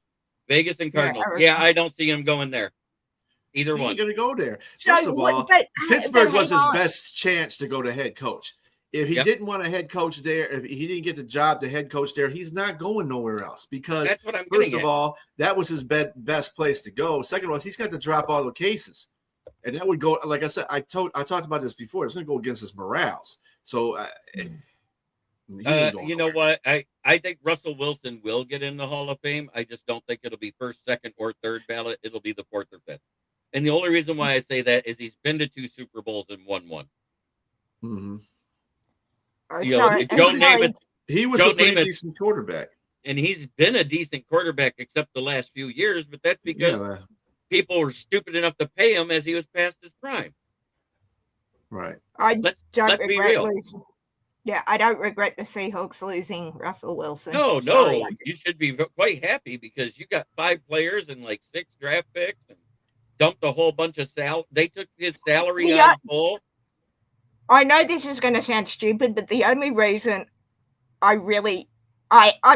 Speaker 3: Vegas and Cardinals?
Speaker 6: Yeah,
Speaker 3: Yeah, I don't see him going there. Either
Speaker 4: He
Speaker 3: one.
Speaker 4: ain't going to go there.
Speaker 6: So,
Speaker 4: First of all,
Speaker 6: but
Speaker 4: Pittsburgh was
Speaker 6: hang
Speaker 4: his
Speaker 6: on.
Speaker 4: best chance to go to head coach. If he
Speaker 3: Yep.
Speaker 4: didn't want a head coach there, if he didn't get the job to head coach there, he's not going nowhere else. Because
Speaker 3: That's what I'm
Speaker 4: first
Speaker 3: getting
Speaker 4: of
Speaker 3: at.
Speaker 4: all, that was his best place to go. Second of all, he's got to drop all the cases, and that would go. Like I said, I talked about this before. It's going to go against his morals. So,
Speaker 3: You know what? I think Russell Wilson will get in the Hall of Fame. I just don't think it'll be first, second, or third ballot. It'll be the fourth or fifth. And the only reason why I say that is he's been to 2 Super Bowls and won one.
Speaker 4: Mm-hmm.
Speaker 3: You know,
Speaker 6: Sorry,
Speaker 3: Joe Namath,
Speaker 4: He was
Speaker 3: Joe
Speaker 4: a pretty
Speaker 3: Namath-
Speaker 4: decent quarterback.
Speaker 3: and he's been a decent quarterback except the last few years, but that's because
Speaker 4: Yeah,
Speaker 3: people were stupid enough to pay him as he was past his prime.
Speaker 4: right.
Speaker 6: I
Speaker 3: Let's
Speaker 6: don't
Speaker 3: be
Speaker 6: regret
Speaker 3: real.
Speaker 6: losing. Yeah, I don't regret the Seahawks losing Russell Wilson.
Speaker 3: No,
Speaker 6: Sorry, I
Speaker 3: you should be quite happy because you got 5 players and like 6 draft picks and dumped a whole bunch of They took his salary
Speaker 6: Yeah.
Speaker 3: on full.
Speaker 6: I know this is going to sound stupid, but the only reason I'm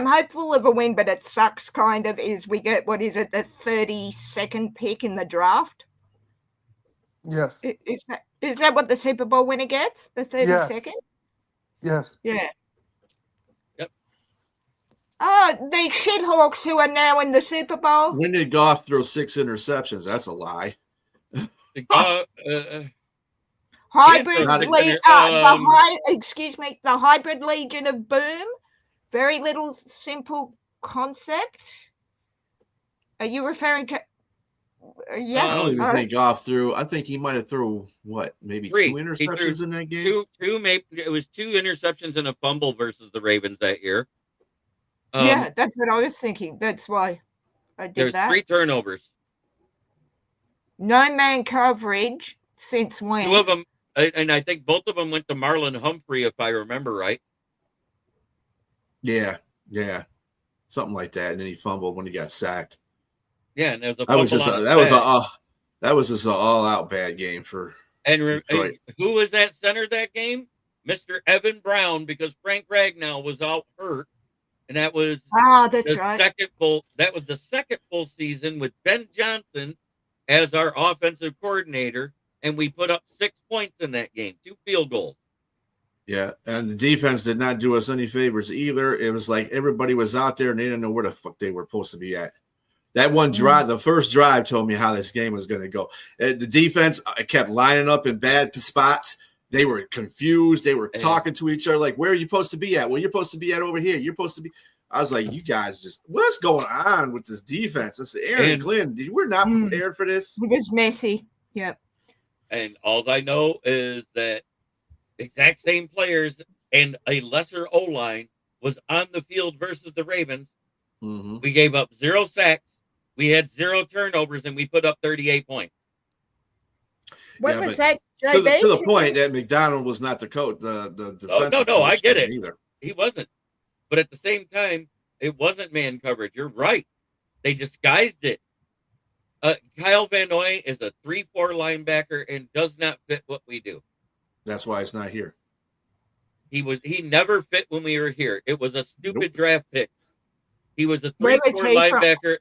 Speaker 6: hopeful of a win, but it sucks kind of, is we get, what is it, the 32nd pick in the draft?
Speaker 5: Yes.
Speaker 6: Is that what the Super Bowl winner gets? The 32nd?
Speaker 5: Yes.
Speaker 6: Yeah.
Speaker 3: Yep.
Speaker 6: The Shithawks who are now in the Super Bowl.
Speaker 4: When did Goff throw 6 interceptions? That's a lie.
Speaker 6: Hybrid
Speaker 3: Not a
Speaker 6: the hybrid legion of boom. Very little simple concept. Are you referring to? Yeah,
Speaker 4: I don't even think Goff threw. I think he might have threw maybe
Speaker 3: 3.
Speaker 4: 2
Speaker 3: He
Speaker 4: interceptions
Speaker 3: threw
Speaker 4: in that game.
Speaker 3: Two, maybe it was 2 interceptions and a fumble versus the Ravens that year.
Speaker 6: Yeah, that's what I was thinking. That's why I did
Speaker 3: There's
Speaker 6: that.
Speaker 3: 3 turnovers.
Speaker 6: No man coverage since when?
Speaker 3: 2 of them, and I think both of them went to Marlon Humphrey, if I remember right.
Speaker 4: Yeah, something like that. And then he fumbled when he got sacked.
Speaker 3: Yeah, and there was a
Speaker 4: That was
Speaker 3: fumble
Speaker 4: just
Speaker 3: on
Speaker 4: that was just an all-out bad game for.
Speaker 3: And
Speaker 4: Detroit.
Speaker 3: who was that center that game? Mr. Evan Brown, because Frank Ragnow was out hurt, and that was
Speaker 6: That's right.
Speaker 3: That was the second full season with Ben Johnson as our offensive coordinator, and we put up 6 points in that game, 2 field goals.
Speaker 4: Yeah, and the defense did not do us any favors either. It was like everybody was out there and they didn't know where the fuck they were supposed to be at. That one drive, the first drive, told me how this game was going to go. The defense kept lining up in bad spots. They were confused. They were talking to each other like, where are you supposed to be at? Well, you're supposed to be at over here. You're supposed to be. I was like, you guys just, what's going on with this defense? I said, Aaron and Glenn, we're not prepared for this.
Speaker 6: It was messy. Yep.
Speaker 3: And all I know is that exact same players and a lesser O-line was on the field versus the Ravens.
Speaker 4: Mm-hmm.
Speaker 3: We gave up 0 sacks. We had 0 turnovers, and we put up 38 points.
Speaker 6: What was that,
Speaker 4: to
Speaker 6: JB?
Speaker 4: the point that McDonald was not the coach, the defensive
Speaker 3: no, I get it.
Speaker 4: either.
Speaker 3: He wasn't. But at the same time, it wasn't man coverage. You're right. They disguised it. Kyle Van Noy is a 3-4 linebacker and does not fit what we do.
Speaker 4: That's why it's not here.
Speaker 3: He never fit when we were here. It was a stupid draft pick. He was a 3-4 linebacker.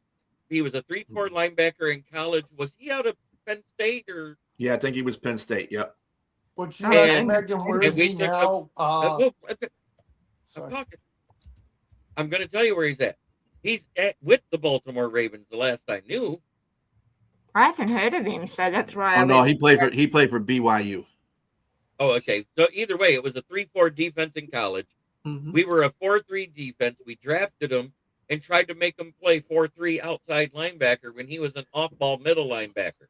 Speaker 3: He was a 3-4 linebacker in college. Was he out of Penn State or?
Speaker 4: Yeah, I think he was Penn State. Yep.
Speaker 5: But you asked Megan, where is he now?
Speaker 3: Sorry. I'm going to tell you where he's at. He's with the Baltimore Ravens. The last I knew.
Speaker 6: I haven't heard of him, so that's why.
Speaker 4: He played for BYU.
Speaker 3: Oh, okay. So either way, it was a 3-4 defense in college.
Speaker 4: Mm-hmm.
Speaker 3: We were a 4-3 defense. We drafted him and tried to make him play 4-3 outside linebacker when he was an off-ball middle linebacker.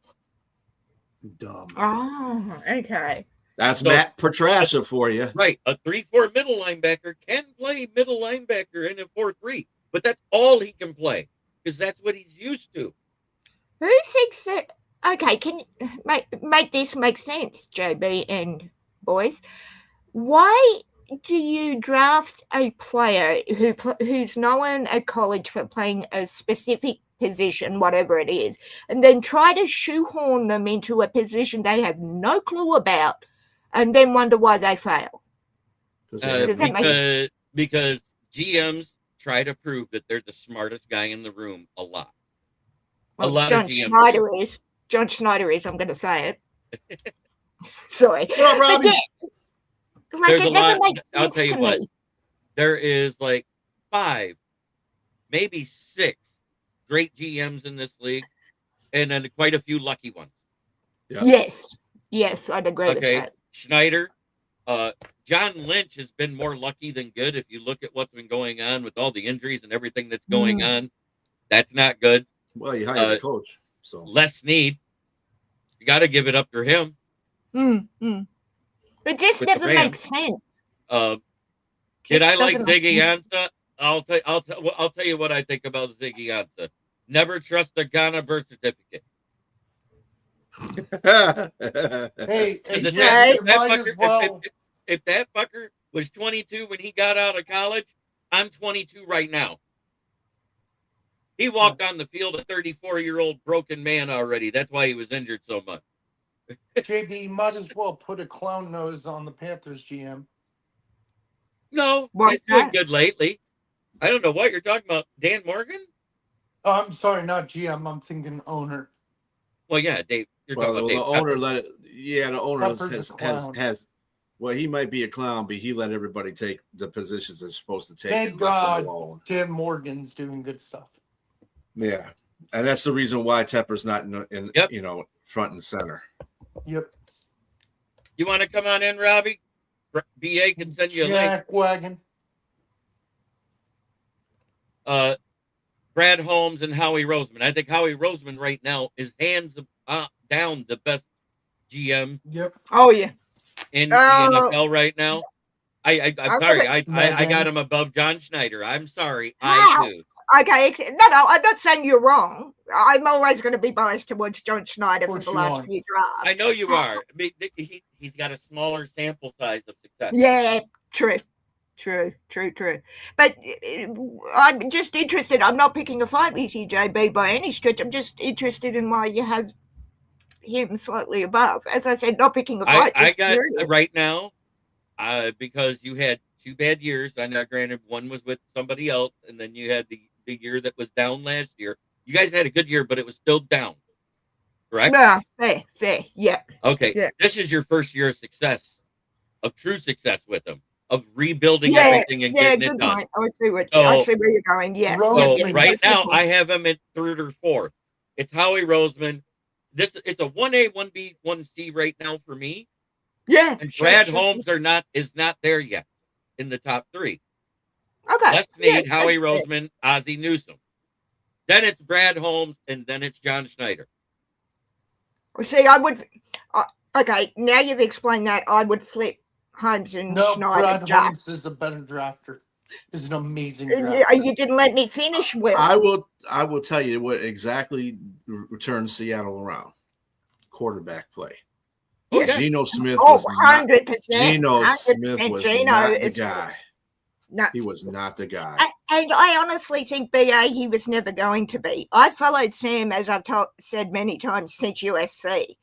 Speaker 4: Dumb.
Speaker 6: Oh, okay.
Speaker 4: That's Matt Petrasha for you.
Speaker 3: Right. A 3-4 middle linebacker can play middle linebacker in a 4-3, but that's all he can play because that's what he's used to.
Speaker 6: Who thinks that? Okay, can you make this make sense, JB and boys? Why do you draft a player who's known at college for playing a specific position, whatever it is, and then try to shoehorn them into a position they have no clue about, and then wonder why they fail?
Speaker 3: Because GMs try to prove that they're the smartest guy in the room a lot.
Speaker 6: Well,
Speaker 3: a lot
Speaker 6: John
Speaker 3: of GMs.
Speaker 6: John Schneider is. I'm going to say it. Sorry.
Speaker 4: Well, Robbie,
Speaker 3: there's a lot. I'll tell you what. There is like 5, maybe 6 great GMs in this league, and then quite a few lucky ones.
Speaker 4: Yeah.
Speaker 6: Yes, I'd agree with that.
Speaker 3: Schneider, John Lynch has been more lucky than good. If you look at what's been going on with all the injuries and everything that's going on, that's not good.
Speaker 4: Well, you hired a coach, so
Speaker 3: Les Snead, you got to give it up to him.
Speaker 6: It just never makes sense.
Speaker 3: Did I like Ziggy Ansah? I'll tell you what I think about Ziggy Ansah. Never trust a Ghana birth certificate.
Speaker 5: Hey,
Speaker 3: if that fucker was 22 when he got out of college, I'm 22 right now. He walked on the field a 34-year-old broken man already. That's why he was injured so much.
Speaker 5: JB, you might as well put a clown nose on the Panthers GM.
Speaker 3: No, he's doing good lately. I don't know what you're talking about. Dan Morgan?
Speaker 5: Oh, I'm sorry, not GM. I'm thinking owner.
Speaker 3: Well, yeah, Dave. You're talking about Dave.
Speaker 4: The owner let it. Yeah, the owner has. Well, he might be a clown, but he let everybody take the positions they're supposed to take.
Speaker 5: Thank God, Dan Morgan's doing good stuff.
Speaker 4: Yeah, and that's the reason why Tepper's not in front and center.
Speaker 5: Yep.
Speaker 3: You want to come on in, Robbie? BA can send you a link.
Speaker 5: Wagon.
Speaker 3: Brad Holmes and Howie Roseman. I think Howie Roseman right now is hands down the best GM.
Speaker 5: Yep.
Speaker 6: Oh yeah.
Speaker 3: In the NFL right now. I'm sorry. I got him above John Schneider. I'm sorry. I do.
Speaker 6: Okay, no, I'm not saying you're wrong. I'm always going to be biased towards John Schneider for the last few drafts.
Speaker 3: I know you are. I mean, he's got a smaller sample size of success.
Speaker 6: Yeah, true. But I'm just interested. I'm not picking a fight with you, JB, by any stretch. I'm just interested in why you have him slightly above. As I said, not picking a fight.
Speaker 3: I got right now because you had 2 bad years. I know, granted, one was with somebody else, and then you had the year that was down last year. You guys had a good year, but it was still down. correct?
Speaker 6: No, fair. Yeah.
Speaker 3: Okay.
Speaker 6: Yeah.
Speaker 3: This is your first year of success, of true success with them, of rebuilding
Speaker 6: Yeah,
Speaker 3: everything and getting it
Speaker 6: good
Speaker 3: done.
Speaker 6: point. I see where
Speaker 3: So,
Speaker 6: you're going. Yeah.
Speaker 3: so
Speaker 5: Roseman,
Speaker 3: right
Speaker 6: That's a good
Speaker 3: now
Speaker 6: point.
Speaker 3: I have him at third or fourth. It's Howie Roseman. It's a 1A, 1B, 1C right now for me.
Speaker 6: Yeah.
Speaker 3: And
Speaker 6: sure,
Speaker 3: Brad
Speaker 6: sure.
Speaker 3: Holmes is not there yet in the top three.
Speaker 6: Okay.
Speaker 3: Les
Speaker 6: Yeah,
Speaker 3: Snead, Howie
Speaker 6: that's fair.
Speaker 3: Roseman, Ozzie Newsome. Then it's Brad Holmes, and then it's John Schneider.
Speaker 6: See, I would. Okay, now you've explained that. I would flip Holmes and
Speaker 5: No,
Speaker 6: Schneider.
Speaker 5: Brad
Speaker 6: Just.
Speaker 5: Holmes is a better drafter. Is an amazing
Speaker 6: You
Speaker 5: drafter.
Speaker 6: didn't let me finish, Will.
Speaker 4: I will tell you what exactly turns Seattle around. Quarterback play.
Speaker 3: Oh, yeah.
Speaker 4: Geno Smith
Speaker 6: Oh,
Speaker 4: was not
Speaker 6: 100%.
Speaker 4: Geno Smith
Speaker 6: 100%.
Speaker 4: was
Speaker 6: Geno
Speaker 4: not the
Speaker 6: is
Speaker 4: guy.
Speaker 6: No.
Speaker 4: He was not the guy.
Speaker 6: And I honestly think, BA, he was never going to be. I followed Sam, as I've said many times, since USC.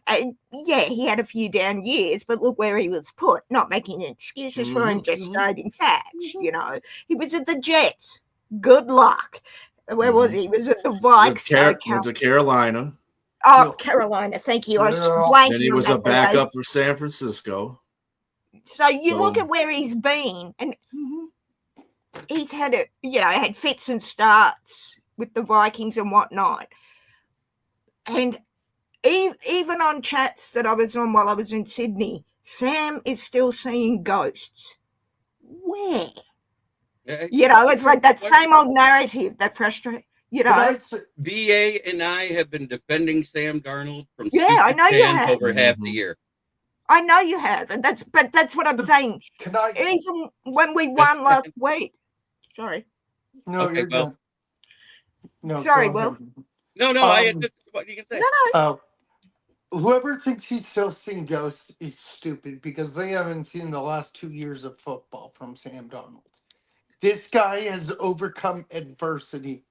Speaker 6: And yeah, he had a few down years, but look where he was put. Not making excuses for him, just stating facts. You know, he was at the Jets. Good luck. Where was he? He was at the Vikes.
Speaker 4: Went to Carolina.
Speaker 6: Oh, Carolina. Thank you. I was blanking.
Speaker 4: Then he
Speaker 6: on
Speaker 4: was
Speaker 6: that
Speaker 4: a backup for San Francisco.
Speaker 6: So you look at where he's been, and he's had had fits and starts with the Vikings and whatnot. And even on chats that I was on while I was in Sydney, Sam is still seeing ghosts. Where? It's like that same old narrative that frustrates.
Speaker 3: BA and I have been defending Sam Darnold from
Speaker 6: I know you have
Speaker 3: over half the year.
Speaker 6: I know you have, and that's what I'm saying. Even when we won last week. Sorry.
Speaker 5: No,
Speaker 3: Okay,
Speaker 5: you're
Speaker 3: well.
Speaker 5: done. No,
Speaker 6: Sorry,
Speaker 5: go
Speaker 6: Will.
Speaker 5: ahead.
Speaker 3: No, I just what you can say.
Speaker 6: No.
Speaker 5: Whoever thinks he's still seeing ghosts is stupid because they haven't seen the last 2 years of football from Sam Darnold. This guy has overcome adversity.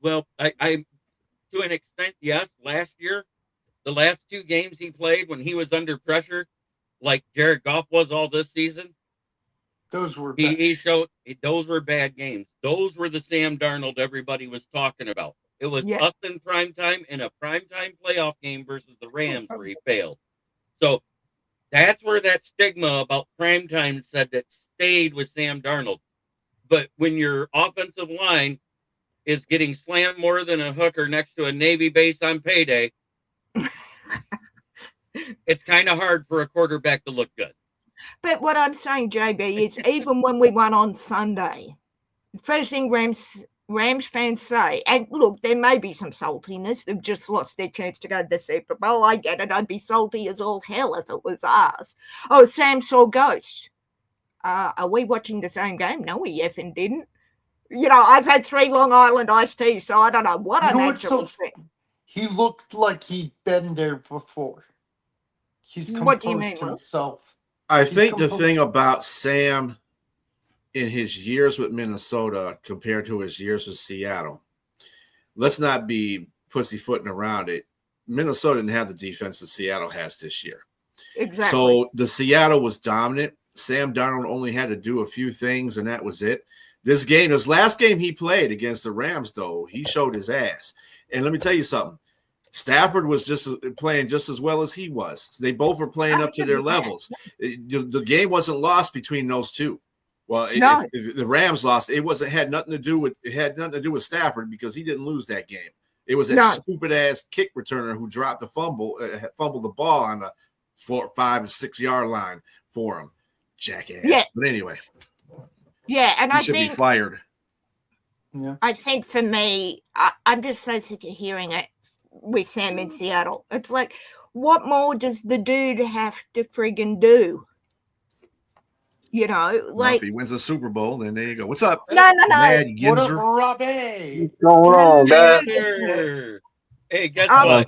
Speaker 3: Well, I to an extent, yes. Last year, the last 2 games he played when he was under pressure, like Jared Goff was all this season,
Speaker 5: those were
Speaker 3: he showed those were bad games. Those were the Sam Darnold everybody was talking about. It was us in primetime in a primetime playoff game versus the Rams where he failed. So that's where that stigma about primetime said that stayed with Sam Darnold. But when your offensive line is getting slammed more than a hooker next to a Navy base on payday, it's kind of hard for a quarterback to look good.
Speaker 6: But what I'm saying, JB, is even when we won on Sunday, first thing Rams fans say, and look, there may be some saltiness. They've just lost their chance to go to the Super Bowl. I get it. I'd be salty as all hell if it was ours. Oh, Sam saw ghosts. Are we watching the same game? No, we effing didn't. I've had 3 Long Island iced teas, so I don't know what I'm actually saying.
Speaker 5: He looked like he'd been there before. He's composed himself.
Speaker 4: I think the thing about Sam in his years with Minnesota compared to his years with Seattle, let's not be pussyfooting around it. Minnesota didn't have the defense that Seattle has this year.
Speaker 6: Exactly.
Speaker 4: So the Seattle was dominant. Sam Darnold only had to do a few things, and that was it. This last game he played against the Rams, though, he showed his ass. And let me tell you something. Stafford was just playing just as well as he was. They both were playing up to their levels. The game wasn't lost between those two. Well, if the Rams lost, it had nothing to do with Stafford because he didn't lose that game. It was that stupid ass kick returner who dropped the fumbled the ball on the 4, 5, 6 yard line for him. Jackass.
Speaker 6: Yeah.
Speaker 4: But anyway.
Speaker 6: Yeah, and
Speaker 4: I think be fired.
Speaker 5: Yeah.
Speaker 6: I think for me, I'm just so sick of hearing it with Sam in Seattle. It's like, what more does the dude have to friggin' do?
Speaker 4: Well, if he wins the Super Bowl, then there you go. What's up?
Speaker 6: No.
Speaker 4: Mad
Speaker 5: What up,
Speaker 4: Yinzer?
Speaker 5: Robbie?
Speaker 7: What's going on, guys?
Speaker 3: Hey, guess what?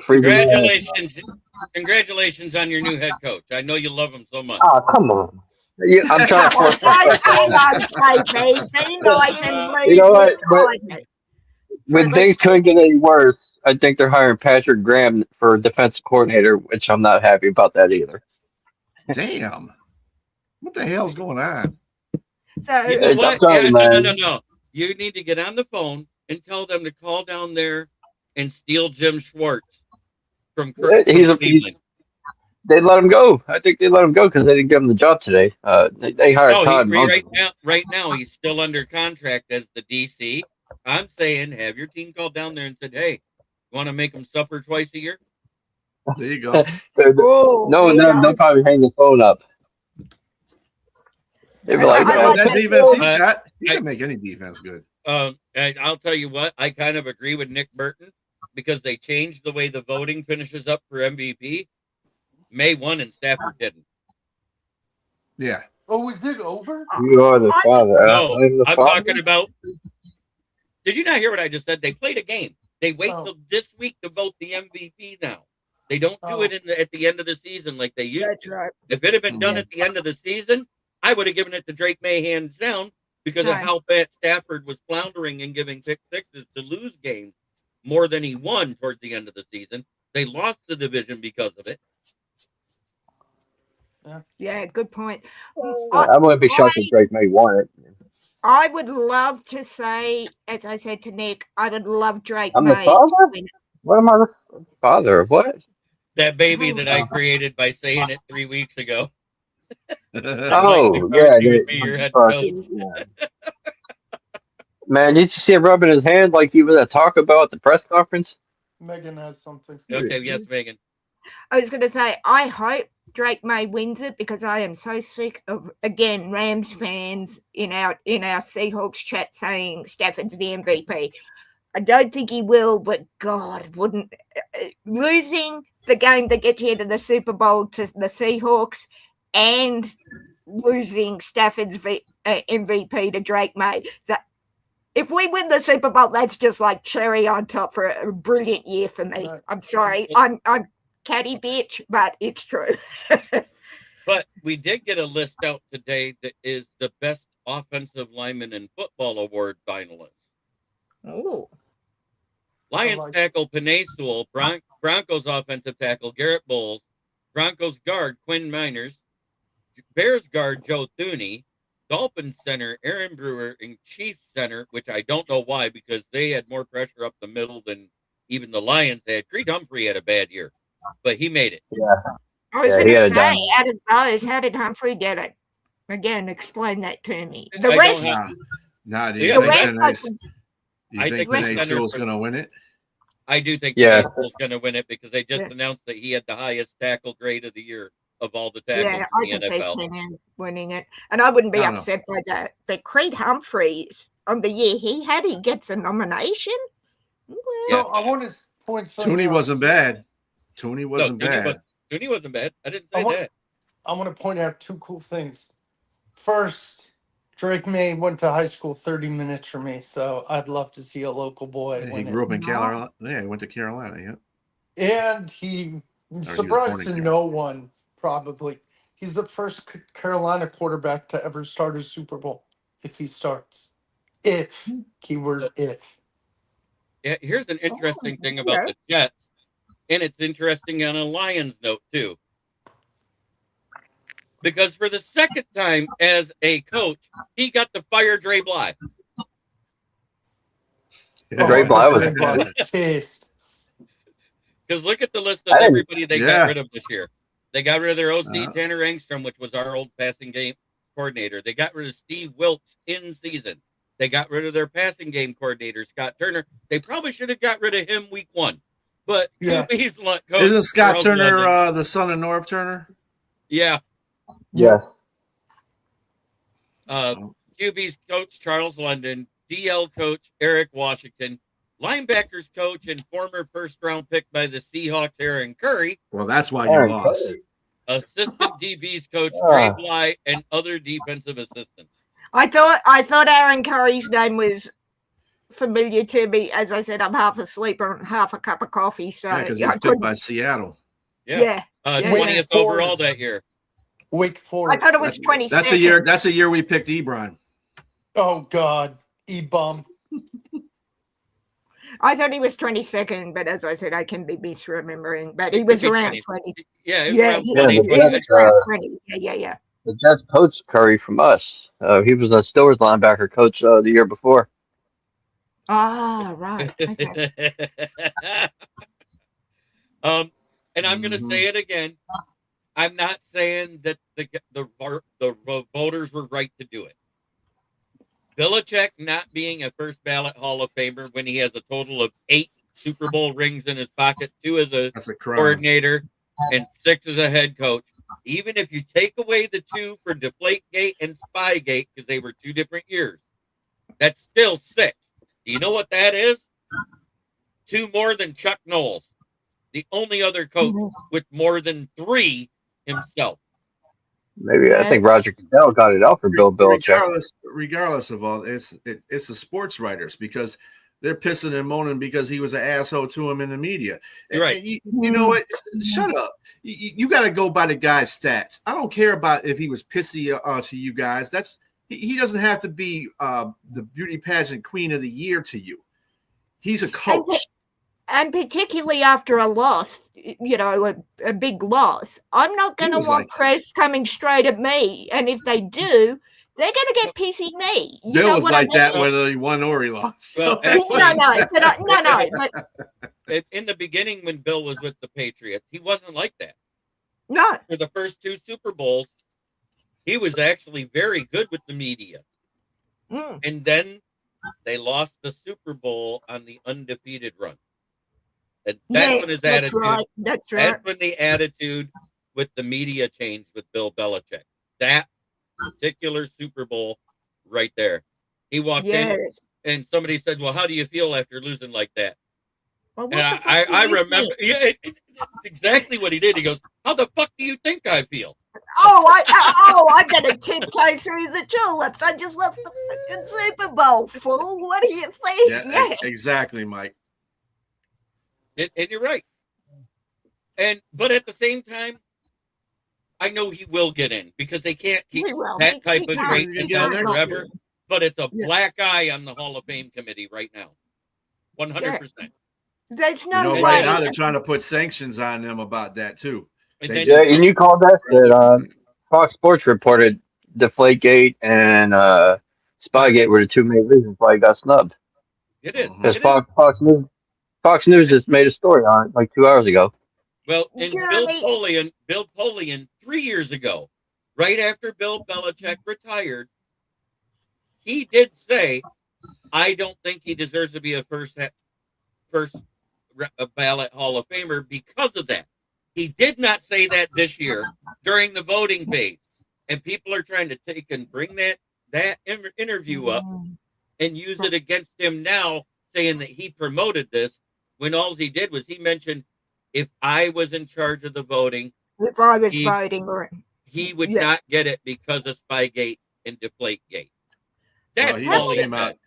Speaker 3: Congratulations on your new head coach. I know you love him so much.
Speaker 7: Oh, come on. I'm trying to force You know what? When things couldn't get any worse, I think they're hiring Patrick Graham for defensive coordinator, which I'm not happy about that either.
Speaker 4: Damn. What the hell's going on?
Speaker 6: So,
Speaker 3: you know what? No. You need to get on the phone and tell them to call down there and steal Jim Schwartz from
Speaker 7: He's
Speaker 3: Cleveland.
Speaker 7: they let him go. I think they let him go because they didn't give him the job today. They hired
Speaker 3: No,
Speaker 7: Todd Monken.
Speaker 3: right now he's still under contract as the DC. I'm saying have your team called down there and said, hey, you want to make them suffer twice a year?
Speaker 4: There you go.
Speaker 6: Oh, there you
Speaker 7: They'll
Speaker 6: go.
Speaker 7: probably hang the phone up. They'd be like,
Speaker 6: I
Speaker 4: With
Speaker 6: like
Speaker 4: that
Speaker 6: that.
Speaker 4: defense he's
Speaker 3: But
Speaker 4: got, he
Speaker 3: I,
Speaker 4: can make any defense good.
Speaker 3: and I'll tell you what, I kind of agree with Nick Burton because they changed the way the voting finishes up for MVP. May won and Stafford didn't.
Speaker 4: Yeah.
Speaker 5: Oh, is it over?
Speaker 7: you are the father.
Speaker 3: No,
Speaker 7: I'm the
Speaker 3: I'm
Speaker 7: father.
Speaker 3: talking about. Did you not hear what I just said? They played a game. They wait
Speaker 5: Oh.
Speaker 3: till this week to vote the MVP now. They don't do
Speaker 5: Oh.
Speaker 3: it at the end of the season like they used
Speaker 6: That's
Speaker 3: to.
Speaker 6: right.
Speaker 3: If it had been done at the end of the season, I would have given it to Drake May hands down because of
Speaker 6: Same.
Speaker 3: how bad Stafford was floundering and giving pick sixes to lose games more than he won towards the end of the season. They lost the division because of it.
Speaker 6: Yeah, good point.
Speaker 7: I wouldn't be shocked if Drake May won it.
Speaker 6: I would love to say, as I said to Nick, I would love Drake
Speaker 7: I'm the
Speaker 6: May to
Speaker 7: father?
Speaker 6: win it.
Speaker 7: What am I the father of what?
Speaker 3: That baby that I created by saying it 3 weeks ago.
Speaker 7: Oh,
Speaker 3: Mike
Speaker 7: yeah.
Speaker 3: McCarthy would be your head coach.
Speaker 7: Yeah. Man, did you see him rubbing his hand like he was at Taco Bell at the press conference?
Speaker 5: Megan has something.
Speaker 3: Okay, yes, Megan.
Speaker 6: I was going to say, I hope Drake May wins it because I am so sick of, again, Rams fans in our Seahawks chat saying Stafford's the MVP. I don't think he will, but God, wouldn't losing the game that gets you to the Super Bowl to the Seahawks and losing Stafford's MVP to Drake May. That if we win the Super Bowl, that's just like cherry on top for a brilliant year for me.
Speaker 5: Right.
Speaker 6: I'm sorry, I'm catty bitch, but it's true.
Speaker 3: But we did get a list out today that is the best offensive lineman in football award finalists.
Speaker 6: Oh,
Speaker 3: Lions tackle Panay Sewell, Broncos offensive tackle Garrett Bowles, Broncos guard Quinn Miners, Bears guard Joe Thuney, Dolphins center Aaron Brewer, and Chiefs center, which I don't know why because they had more pressure up the middle than even the Lions had. Creed Humphrey had a bad year, but he made it.
Speaker 7: Yeah.
Speaker 6: I was
Speaker 7: Yeah,
Speaker 6: going
Speaker 7: he
Speaker 6: to
Speaker 7: had a
Speaker 6: say,
Speaker 7: down.
Speaker 6: out of those, how did Humphrey get it? Again, explain that to me. The
Speaker 3: I
Speaker 6: rest,
Speaker 3: don't have-
Speaker 4: Nah, do
Speaker 3: Yeah,
Speaker 4: you
Speaker 6: the
Speaker 4: think
Speaker 6: rest,
Speaker 4: Panay,
Speaker 6: I
Speaker 3: I think
Speaker 4: Panay
Speaker 3: the
Speaker 4: Sewell's
Speaker 3: center
Speaker 4: going to win it?
Speaker 3: I do think
Speaker 7: Yeah.
Speaker 3: Sewell's going to win it because they just
Speaker 6: Yeah.
Speaker 3: announced that he had the highest tackle grade of the year of all the tackles
Speaker 6: yeah, I
Speaker 3: in
Speaker 6: can
Speaker 3: the
Speaker 6: see
Speaker 3: NFL.
Speaker 6: Penn winning it, and I wouldn't be
Speaker 4: I don't know.
Speaker 6: upset by that. But Creed Humphreys, on the year he had, he gets a nomination. Well,
Speaker 3: Yeah.
Speaker 5: So I want to point something
Speaker 4: Tooney
Speaker 5: out.
Speaker 4: wasn't bad. Tooney
Speaker 3: No,
Speaker 4: wasn't bad.
Speaker 3: Tooney wasn't bad. I didn't
Speaker 5: I
Speaker 3: say
Speaker 5: want-
Speaker 3: that.
Speaker 5: I want to point out two cool things. First, Drake May went to high school 30 minutes from me, so I'd love to see a local boy
Speaker 4: Yeah, he
Speaker 5: win
Speaker 4: grew
Speaker 5: it.
Speaker 4: up in
Speaker 6: Nice.
Speaker 4: Carolina. Yeah, he went to Carolina. Yeah.
Speaker 5: And
Speaker 4: he was
Speaker 5: surprised
Speaker 4: born
Speaker 5: to
Speaker 4: in
Speaker 5: no one, probably. He's the first Carolina quarterback to ever start a Super Bowl, if he starts. If, keyword if.
Speaker 3: Yeah, here's an interesting thing
Speaker 6: okay.
Speaker 3: about the Jets, and it's interesting on a Lions note too. Because for the second time as a coach, he got to fire Dre Bly.
Speaker 7: Dre Bly was
Speaker 5: Dre Bly's pissed.
Speaker 3: Because look at the list
Speaker 7: I
Speaker 3: of
Speaker 7: didn't-
Speaker 3: everybody they
Speaker 4: Yeah.
Speaker 3: got rid of this year. They got rid of their OC
Speaker 4: Uh-huh.
Speaker 3: Tanner Engstrom, which was our old passing game coordinator. They got rid of Steve Wilkes in season. They got rid of their passing game coordinator, Scott Turner. They probably should have got rid of him week one. But
Speaker 5: Yeah.
Speaker 3: QB's coach
Speaker 4: Isn't Scott
Speaker 3: Charles
Speaker 4: Turner
Speaker 3: London.
Speaker 4: the son of Norv Turner?
Speaker 3: Yeah.
Speaker 7: Yeah.
Speaker 3: QB's coach Charles London, DL coach Eric Washington, linebackers coach and former first round pick by the Seahawks Aaron Curry,
Speaker 4: Well, that's why you
Speaker 7: Aaron
Speaker 4: lost.
Speaker 7: Curry.
Speaker 3: assistant DB's coach
Speaker 7: Ah.
Speaker 3: Dre Bly, and other defensive assistants.
Speaker 6: I thought Aaron Curry's name was familiar to me. As I said, I'm half asleep on half a cup of coffee, so
Speaker 4: Yeah, because he
Speaker 6: I
Speaker 4: was picked
Speaker 6: couldn't.
Speaker 4: by Seattle.
Speaker 6: Yeah. Yeah.
Speaker 3: 20th
Speaker 5: Wake
Speaker 3: overall
Speaker 5: Forest.
Speaker 3: that year.
Speaker 5: Wake
Speaker 6: I
Speaker 5: Forest.
Speaker 6: thought it was 20
Speaker 4: That's the year. That's the year we picked Ebron.
Speaker 5: Oh, God. E-bum.
Speaker 6: I thought he was 22nd, but as I said, I can be misremembering. But he was
Speaker 3: Could be
Speaker 6: around
Speaker 3: 20.
Speaker 6: 20.
Speaker 3: Yeah, it was
Speaker 6: Yeah,
Speaker 3: around
Speaker 6: he,
Speaker 3: 20.
Speaker 7: Yeah,
Speaker 6: he
Speaker 3: but
Speaker 6: was around 20. Yeah.
Speaker 7: The Jets poached Curry from us. He was a Steelers linebacker coach the year before.
Speaker 6: Ah, right. Okay.
Speaker 3: And I'm going to say it again. I'm not saying that the voters were right to do it. Belichick not being a first ballot Hall of Famer when he has a total of 8 Super Bowl rings in his pocket, 2 as a coordinator and 6 as a head coach. Even if you take away the 2 for Deflategate and Spygate, because they were 2 different years, that's still 6. Do you know what that is? 2 more than Chuck Knowles, the only other coach with more than 3 himself.
Speaker 7: Maybe I think Roger Goodell got it out for Bill Belichick.
Speaker 4: Regardless of all, it's the sports writers, because they're pissing and moaning because he was an asshole to him in the media.
Speaker 3: Right.
Speaker 4: And you know what? Shut up. You got to go by the guy's stats. I don't care about if he was pissy to you guys. He doesn't have to be the beauty pageant queen of the year to you. He's a coach.
Speaker 6: And particularly after a loss, a big loss, I'm not going to want press coming straight at me. And if they do, they're going to get pissy me.
Speaker 4: Bill was like that whether he won or he lost.
Speaker 3: Well, but in the beginning when Bill was with the Patriots, he wasn't like that.
Speaker 6: No.
Speaker 3: For the first 2 Super Bowls, he was actually very good with the media. And then they lost the Super Bowl on the undefeated run. And that's when his attitude. Right. That's when the attitude with the media changed with Bill Belichick. That particular Super Bowl right there. He walked in and somebody said, "Well, how do you feel after losing like that?"
Speaker 6: Well,
Speaker 3: and I remember it's exactly what he did. He goes, "How the fuck do you think I feel?"
Speaker 6: I'm gonna tiptoe through the tulips. I just lost the fucking Super Bowl, fool. What do you think?
Speaker 4: Yeah. Exactly, Mike.
Speaker 3: And you're right. But at the same time, I know he will get in because they can't keep that type of greatness out forever. But it's a black eye on the Hall of Fame committee right now. 100%.
Speaker 6: There's no way.
Speaker 4: Right now they're trying to put sanctions on them about that too.
Speaker 7: And you called that Fox Sports reported Deflategate and Spygate were the 2 main reasons why he got snubbed.
Speaker 3: It is.
Speaker 7: Because Fox News just made a story on it like 2 hours ago.
Speaker 3: Well, and Bill Polian 3 years ago, right after Bill Belichick retired, he did say, "I don't think he deserves to be a first ballot Hall of Famer because of that." He did not say that this year during the voting phase, and people are trying to take and bring that interview up and use it against him now, saying that he promoted this when all he did was he mentioned, if I was in charge of the voting,
Speaker 6: if I was voting,
Speaker 3: he would not get it because of Spygate and Deflategate.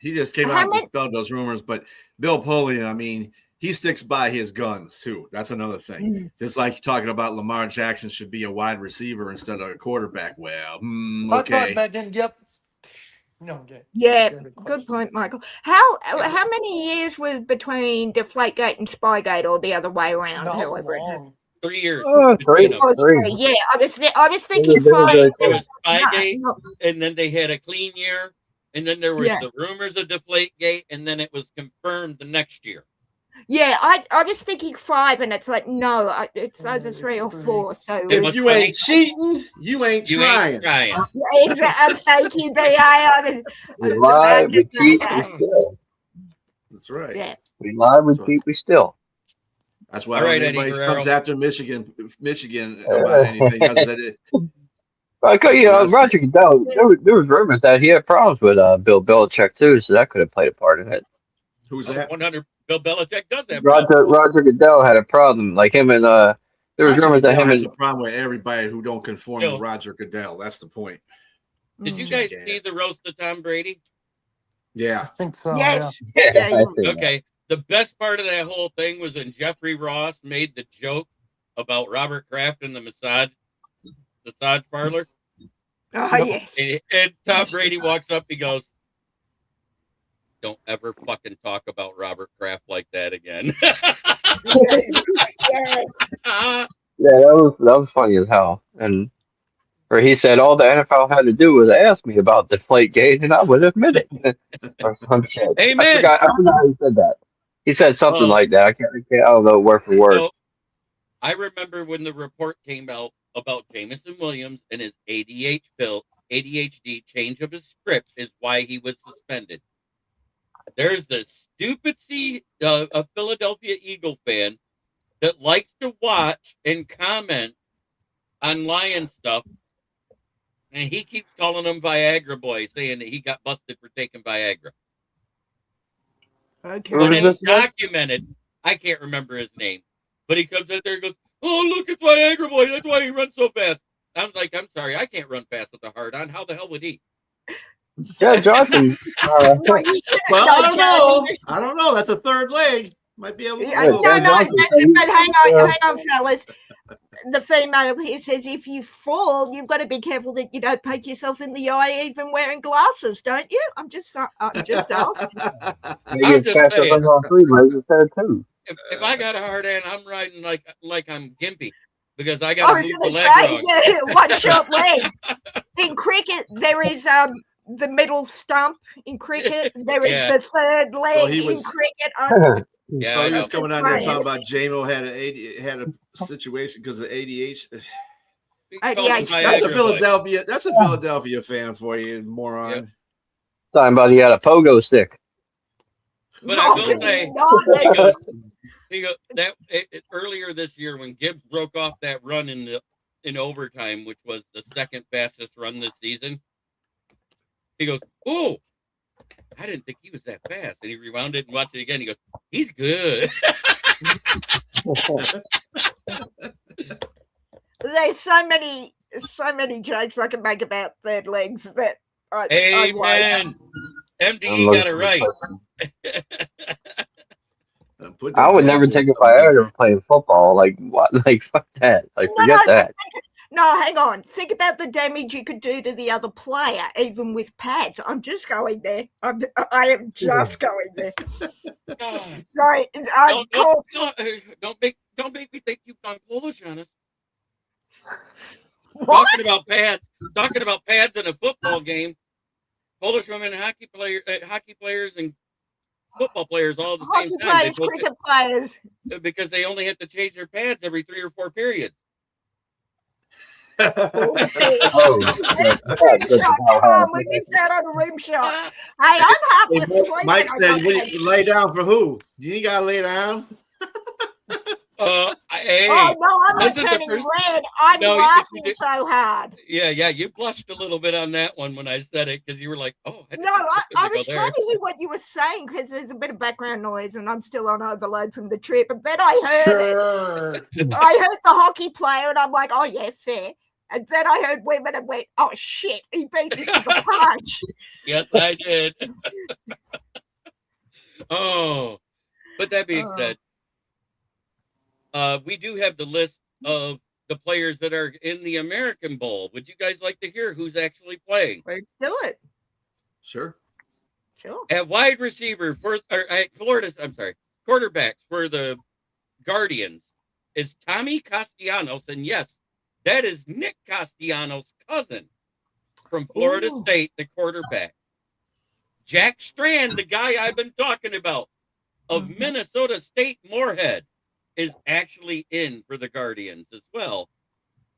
Speaker 4: He just came out and dispelled those rumors. But Bill Polian, I mean, he sticks by his guns too. That's another thing. Just like talking about Lamar Jackson should be a wide receiver instead of a quarterback. Well, okay.
Speaker 5: Yep. No, okay.
Speaker 6: Yeah, good point, Michael. How many years was between Deflategate and Spygate, or the other way around? However,
Speaker 3: 3 years.
Speaker 7: Three.
Speaker 6: Yeah, I was thinking 5.
Speaker 3: It was Spygate, and then they had a clean year, and then there was the rumors of Deflategate, and then it was confirmed the next year.
Speaker 6: Yeah, I was thinking 5, and it's like no, it's either 3 or 4. So
Speaker 4: if you ain't cheating, you ain't trying.
Speaker 6: Yeah, exactly. Thank you, B.A.
Speaker 7: We lie, we cheat, we steal.
Speaker 4: That's right.
Speaker 6: Yeah.
Speaker 7: We lie, we cheat, we steal.
Speaker 4: That's why everybody comes after Michigan about anything.
Speaker 7: Roger Goodell, there was rumors that he had problems with Bill Belichick too, so that could have played a part in it.
Speaker 4: Who's that?
Speaker 3: 100. Bill Belichick does that.
Speaker 7: Roger Goodell had a problem, like him and there was rumors that him
Speaker 4: has a problem with everybody who don't conform to Roger Goodell. That's the point.
Speaker 3: Did you guys see the roast of Tom Brady?
Speaker 4: Yeah,
Speaker 5: I think so.
Speaker 6: Yes.
Speaker 7: Yeah.
Speaker 3: Okay. The best part of that whole thing was when Jeffrey Ross made the joke about Robert Kraft and the massage parlor.
Speaker 6: Oh, yes.
Speaker 3: And Tom Brady walks up, he goes, "Don't ever fucking talk about Robert Kraft like that again."
Speaker 6: Yes.
Speaker 7: Yeah, that was funny as hell. And or he said all the NFL had to do was ask me about Deflategate, and I would admit it. Or some shit.
Speaker 3: Amen.
Speaker 7: I forgot how he said that. He said something like that. I don't know word for word.
Speaker 3: I remember when the report came out about Jameson Williams and his ADHD change of his script is why he was suspended. There's this stupid a Philadelphia Eagle fan that likes to watch and comment on Lion stuff, and he keeps calling him Viagra Boy, saying that he got busted for taking Viagra.
Speaker 6: Okay.
Speaker 3: When it's documented, I can't remember his name, but he comes out there and goes, "Oh, look, it's Viagra Boy. That's why he runs so fast." I'm like, I'm sorry, I can't run fast with a hard on. How the hell would he?
Speaker 7: Yeah, Johnson.
Speaker 6: No, you shouldn't.
Speaker 4: Well,
Speaker 6: No,
Speaker 4: I don't know.
Speaker 6: Johnny,
Speaker 4: I don't know. That's a third leg. Might be able to
Speaker 6: Yeah,
Speaker 4: go.
Speaker 7: Yeah,
Speaker 6: no,
Speaker 7: Johnson
Speaker 6: but
Speaker 7: said
Speaker 6: hang on, fellas. The female here says if you fall, you've got to be careful that you don't poke yourself in the eye, even wearing glasses, don't you? I'm just asking.
Speaker 7: Maybe it's
Speaker 3: just
Speaker 7: faster
Speaker 3: saying.
Speaker 7: than on 3 legs instead too.
Speaker 3: If I got a hard hand, I'm riding like I'm gimpy because I
Speaker 6: I
Speaker 3: got to
Speaker 6: was
Speaker 3: move
Speaker 6: going
Speaker 3: the
Speaker 6: to
Speaker 3: leg
Speaker 6: say,
Speaker 3: wrong.
Speaker 6: yeah, one short leg. In cricket, there is the middle stump. In cricket, there is
Speaker 3: Yeah.
Speaker 6: the third leg.
Speaker 4: he
Speaker 6: In
Speaker 4: was-
Speaker 6: cricket,
Speaker 3: Yeah,
Speaker 4: So
Speaker 3: I
Speaker 4: he was
Speaker 3: know.
Speaker 4: coming on there
Speaker 6: Just
Speaker 4: talking about JMO had a situation because of ADHD.
Speaker 3: He calls
Speaker 6: Yeah,
Speaker 3: him
Speaker 4: That's a
Speaker 3: Viagra Boy.
Speaker 4: Philadelphia. That's a Philadelphia fan for you, moron.
Speaker 3: Yep.
Speaker 7: Talking about he had a pogo stick.
Speaker 3: But I will say, he goes earlier this year when Gibbs broke off that run in overtime, which was the second fastest run this season. He goes, "Oh, I didn't think he was that fast." And he rewound it and watched it again. He goes, "He's good."
Speaker 6: There's so many jokes I can make about third legs that I
Speaker 3: Amen. MDE got it right.
Speaker 7: I would never take a Viagra playing football. Like what? Like fuck that. Like forget that.
Speaker 6: No, hang on. Think about the damage you could do to the other player, even with pads. I'm just going there. I am just going there.
Speaker 3: God.
Speaker 6: Sorry,
Speaker 3: Don't make me think you've gone Polish on us.
Speaker 6: What?
Speaker 3: Talking about pads in a football game. Polish women hockey players and football players all at the
Speaker 6: Hockey
Speaker 3: same time.
Speaker 6: players, cricket players.
Speaker 3: Because they only have to change their pads every 3 or 4 periods.
Speaker 6: Oh, geez.
Speaker 7: Oh,
Speaker 6: There's the rim shot. Come on, we missed out on a rim shot. Hey, I'm half asleep.
Speaker 4: Mike
Speaker 6: and I
Speaker 4: said,
Speaker 6: got
Speaker 4: "You lay down for who? You ain't gotta lay down."
Speaker 3: Hey,
Speaker 6: oh no, I'm not
Speaker 3: this is the
Speaker 6: turning
Speaker 3: first-
Speaker 6: red. I'm
Speaker 3: No, you
Speaker 6: laughing
Speaker 3: did-
Speaker 6: so hard.
Speaker 3: yeah, you blushed a little bit on that one when I said it because you were like, "Oh,
Speaker 6: No, I was trying to hear what you were saying because there's a bit of background noise and I'm still on overload from the trip. And then I heard it. I heard the hockey player and I'm like, oh yeah, fair. And then I heard women and went, oh shit, he beat me to the punch.
Speaker 3: Yes, I did. Oh, but that being said, we do have the list of the players that are in the American Bowl. Would you guys like to hear who's actually playing?
Speaker 6: Let's do it.
Speaker 4: Sure.
Speaker 6: Sure.
Speaker 3: At wide receiver quarterbacks for the Guardians is Tommy Castellanos, and yes, that is Nick Castellanos' cousin from Florida
Speaker 6: Ooh.
Speaker 3: State, the quarterback. Jack Strand, the guy I've been talking about, of Minnesota State Moorhead, is actually in for the Guardians as well.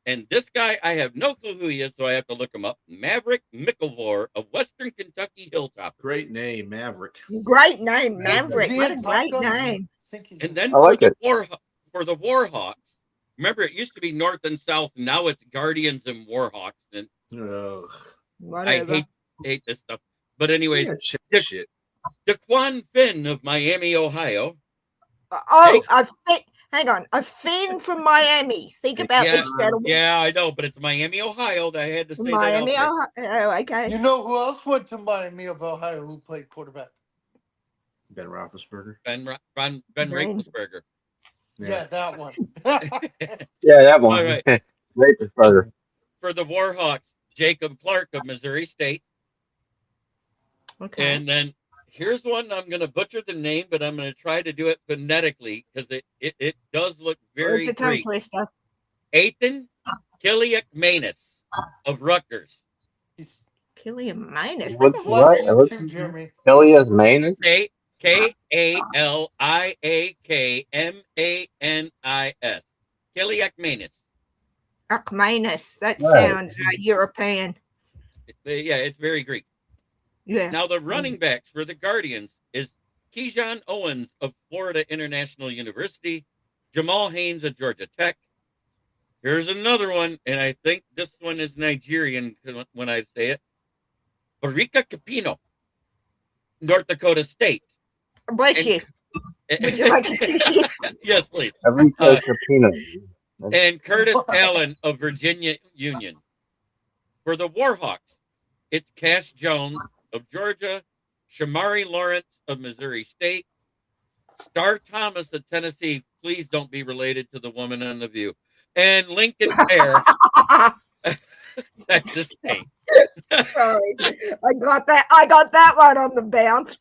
Speaker 3: And this guy, I have no clue who he is, so I have to look him up. Maverick Mickelvore of Western Kentucky Hilltop.
Speaker 4: Great name, Maverick.
Speaker 6: Great name, Maverick.
Speaker 5: Is he
Speaker 6: What a
Speaker 5: in
Speaker 6: great
Speaker 5: Top Gun?
Speaker 6: name.
Speaker 5: I think he's
Speaker 3: And then
Speaker 7: I like it.
Speaker 3: for the Warhawks, remember it used to be North and South, now it's Guardians and Warhawks. And
Speaker 4: Ugh.
Speaker 6: Whatever.
Speaker 3: I hate this stuff. But anyways,
Speaker 4: Yeah, shit.
Speaker 3: DeQuan Finn of Miami, Ohio.
Speaker 6: Oh, hang on. A Finn from Miami. Think about
Speaker 3: Yeah,
Speaker 6: this, gentleman.
Speaker 3: Yeah, I know, but it's Miami, Ohio. I had to say
Speaker 6: Miami,
Speaker 3: that out
Speaker 6: Ohio. Oh, okay.
Speaker 5: You know who else went to Miami of Ohio who played quarterback?
Speaker 4: Ben Roethlisberger.
Speaker 3: there. Ben Roethlisberger.
Speaker 5: Yeah, that one.
Speaker 7: Yeah, that one.
Speaker 3: All right.
Speaker 7: Rapersburger.
Speaker 3: For the Warhawks, Jacob Clark of Missouri State.
Speaker 6: Okay.
Speaker 3: And then here's one I'm going to butcher the name, but I'm going to try to do it phonetically because it does look very
Speaker 6: it's a tongue
Speaker 3: Greek.
Speaker 6: twister.
Speaker 3: Ethan Kiliakmanis of Rutgers.
Speaker 5: He's
Speaker 6: Killian Minus.
Speaker 7: What-
Speaker 6: What the
Speaker 5: bless
Speaker 7: What?
Speaker 5: you
Speaker 7: What's
Speaker 5: too,
Speaker 7: his
Speaker 5: Jeremy.
Speaker 7: Elias Manus?
Speaker 3: Kaliakmanis. Kaliakmanis.
Speaker 6: Akmanis. That
Speaker 7: Right.
Speaker 6: sounds European.
Speaker 3: Yeah, it's very Greek.
Speaker 6: Yeah.
Speaker 3: Now, the running backs for the Guardians is Keyshawn Owens of Florida International University, Jamal Haynes of Georgia Tech. Here's another one, and I think this one is Nigerian when I say it. Barika Capino, North Dakota State.
Speaker 6: Bless you. Would you like a tissue?
Speaker 3: Yes, please.
Speaker 7: Every Filipino.
Speaker 3: And Curtis Allen of Virginia Union. For the Warhawks, it's Cash Jones of Georgia, Shamari Lawrence of Missouri State, Star Thomas of Tennessee. Please don't be related to the woman on The View. And Lincoln Bear, Texas State.
Speaker 6: Sorry, I got that one on the bounce.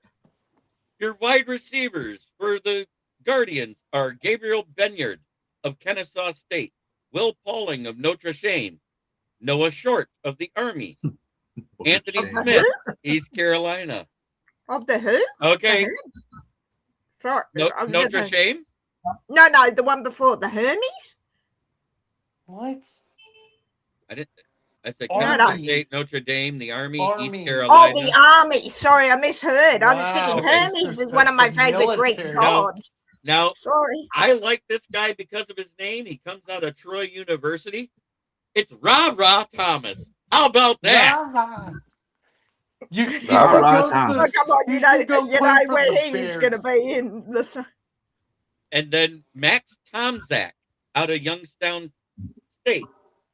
Speaker 3: Your wide receivers for the Guardians are Gabriel Benyard of Kennesaw State, Will Pauling of Notre Dame, Noah Short of the Army, Anthony Smith, East Carolina.
Speaker 6: Of the who?
Speaker 3: Okay.
Speaker 6: Sorry,
Speaker 3: Notre Dame?
Speaker 6: No, the one before the Hermes.
Speaker 5: What?
Speaker 3: I think
Speaker 5: Army.
Speaker 3: State, Notre Dame, the Army,
Speaker 5: Army.
Speaker 3: East Carolina.
Speaker 6: Oh, the Army. Sorry, I misheard. I was thinking
Speaker 5: Wow,
Speaker 6: Hermes is one of my favorite Greek
Speaker 5: military.
Speaker 6: gods.
Speaker 3: Now,
Speaker 6: Sorry.
Speaker 3: I like this guy because of his name. He comes out of Troy University. It's Ra Thomas. How about that?
Speaker 5: Rah-rah. You can
Speaker 4: Rah-rah
Speaker 5: go
Speaker 4: Thomas.
Speaker 5: to-
Speaker 6: Oh, come on, you
Speaker 5: can go
Speaker 6: know
Speaker 5: play for
Speaker 6: where
Speaker 5: the
Speaker 6: he's going to
Speaker 5: Bears.
Speaker 6: be in the.
Speaker 3: And then Max Tomzak out of Youngstown State.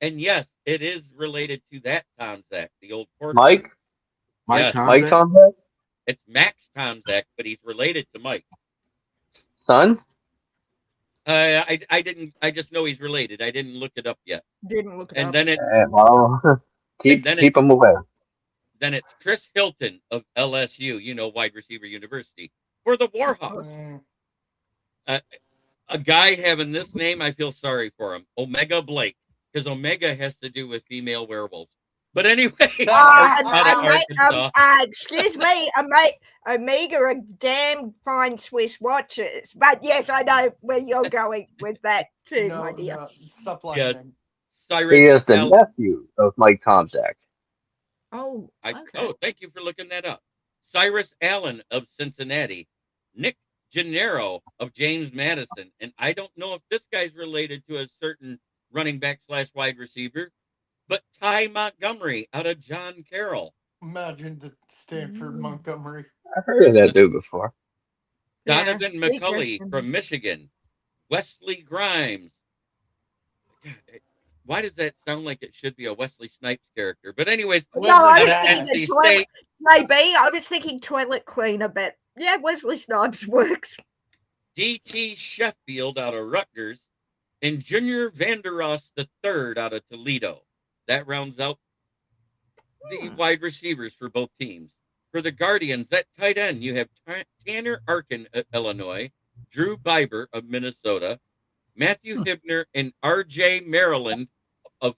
Speaker 3: And yes, it is related to that Tomzak, the old quarterback.
Speaker 7: Mike
Speaker 3: Yes.
Speaker 4: Thompson.
Speaker 7: Thompson?
Speaker 3: It's Max Tomzak, but he's related to Mike.
Speaker 7: Son?
Speaker 3: I just know he's related. I didn't look it up yet.
Speaker 6: Didn't look it
Speaker 3: And
Speaker 6: up.
Speaker 3: then
Speaker 7: Well, keep
Speaker 3: then
Speaker 7: him away.
Speaker 3: it's Chris Hilton of LSU, wide receiver university. For the Warhawks,
Speaker 5: Mm,
Speaker 3: a guy having this name, I feel sorry for him. Omega Blake, because Omega has to do with female werewolves. But anyway, out of Arkansas.
Speaker 6: Excuse me, Omega are damn fine Swiss watches. But yes, I know where you're going with that too,
Speaker 5: no,
Speaker 6: my dear.
Speaker 5: no, stop
Speaker 3: Yes.
Speaker 5: laughing.
Speaker 3: Cyrus
Speaker 7: He is the
Speaker 3: Allen-
Speaker 7: nephew of Mike Tomzak.
Speaker 6: Oh, okay.
Speaker 3: Oh, thank you for looking that up. Cyrus Allen of Cincinnati, Nick Gennaro of James Madison, and I don't know if this guy's related to a certain running back / wide receiver, but Ty Montgomery out of John Carroll,
Speaker 5: Imagine the Stanford Montgomery.
Speaker 7: I've heard of that dude before.
Speaker 6: Yeah,
Speaker 3: Donovan McCulley
Speaker 6: interesting.
Speaker 3: from Michigan, Wesley Grimes. God, why does that sound like it should be a Wesley Snipes character? But anyways,
Speaker 6: No, I
Speaker 3: out
Speaker 6: was
Speaker 3: of
Speaker 6: thinking
Speaker 3: NC
Speaker 6: the toilet.
Speaker 3: State,
Speaker 6: Maybe I was thinking toilet cleaner, but yeah, Wesley Snipes works.
Speaker 3: DT Sheffield out of Rutgers, and Junior Vandeross III out of Toledo. That rounds out the wide receivers for both teams. For the Guardians, that tight end, you have Tanner Arkin of Illinois, Drew Biber of Minnesota, Matthew Hibner, and R.J. Maryland of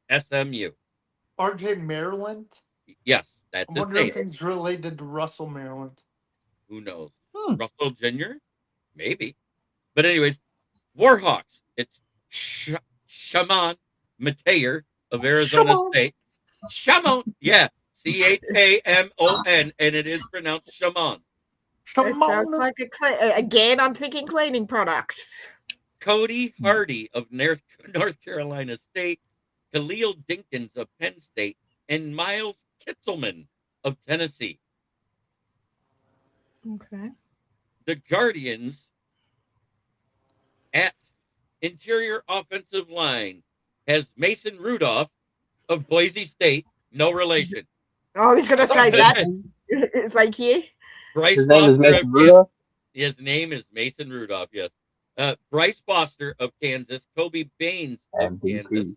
Speaker 3: SMU.
Speaker 5: RJ Maryland?
Speaker 3: Yes, that's
Speaker 5: I
Speaker 3: his
Speaker 5: wonder if
Speaker 3: name.
Speaker 5: he's related to Russell Maryland.
Speaker 3: Who knows? Russell Jr.? Maybe. But anyways, Warhawks. It's Shaman Mateer of Arizona State. Shaman. Yeah. Chamon. And it is pronounced Shaman.
Speaker 6: It sounds like again, I'm thinking cleaning products.
Speaker 3: Cody Hardy of North Carolina State. Khalil Dinkins of Penn State. And Miles Kitzelman of Tennessee.
Speaker 6: Okay.
Speaker 3: The Guardians at interior offensive line has Mason Rudolph of Boise State, no relation.
Speaker 6: Oh, I was going to say that. Thank you.
Speaker 3: Bryce
Speaker 7: His name is
Speaker 3: Foster
Speaker 7: Mason
Speaker 3: of
Speaker 7: Rudolph?
Speaker 3: His name is Mason Rudolph, yes. Bryce Foster of Kansas, Kobe Baines of Kansas,
Speaker 7: MVP.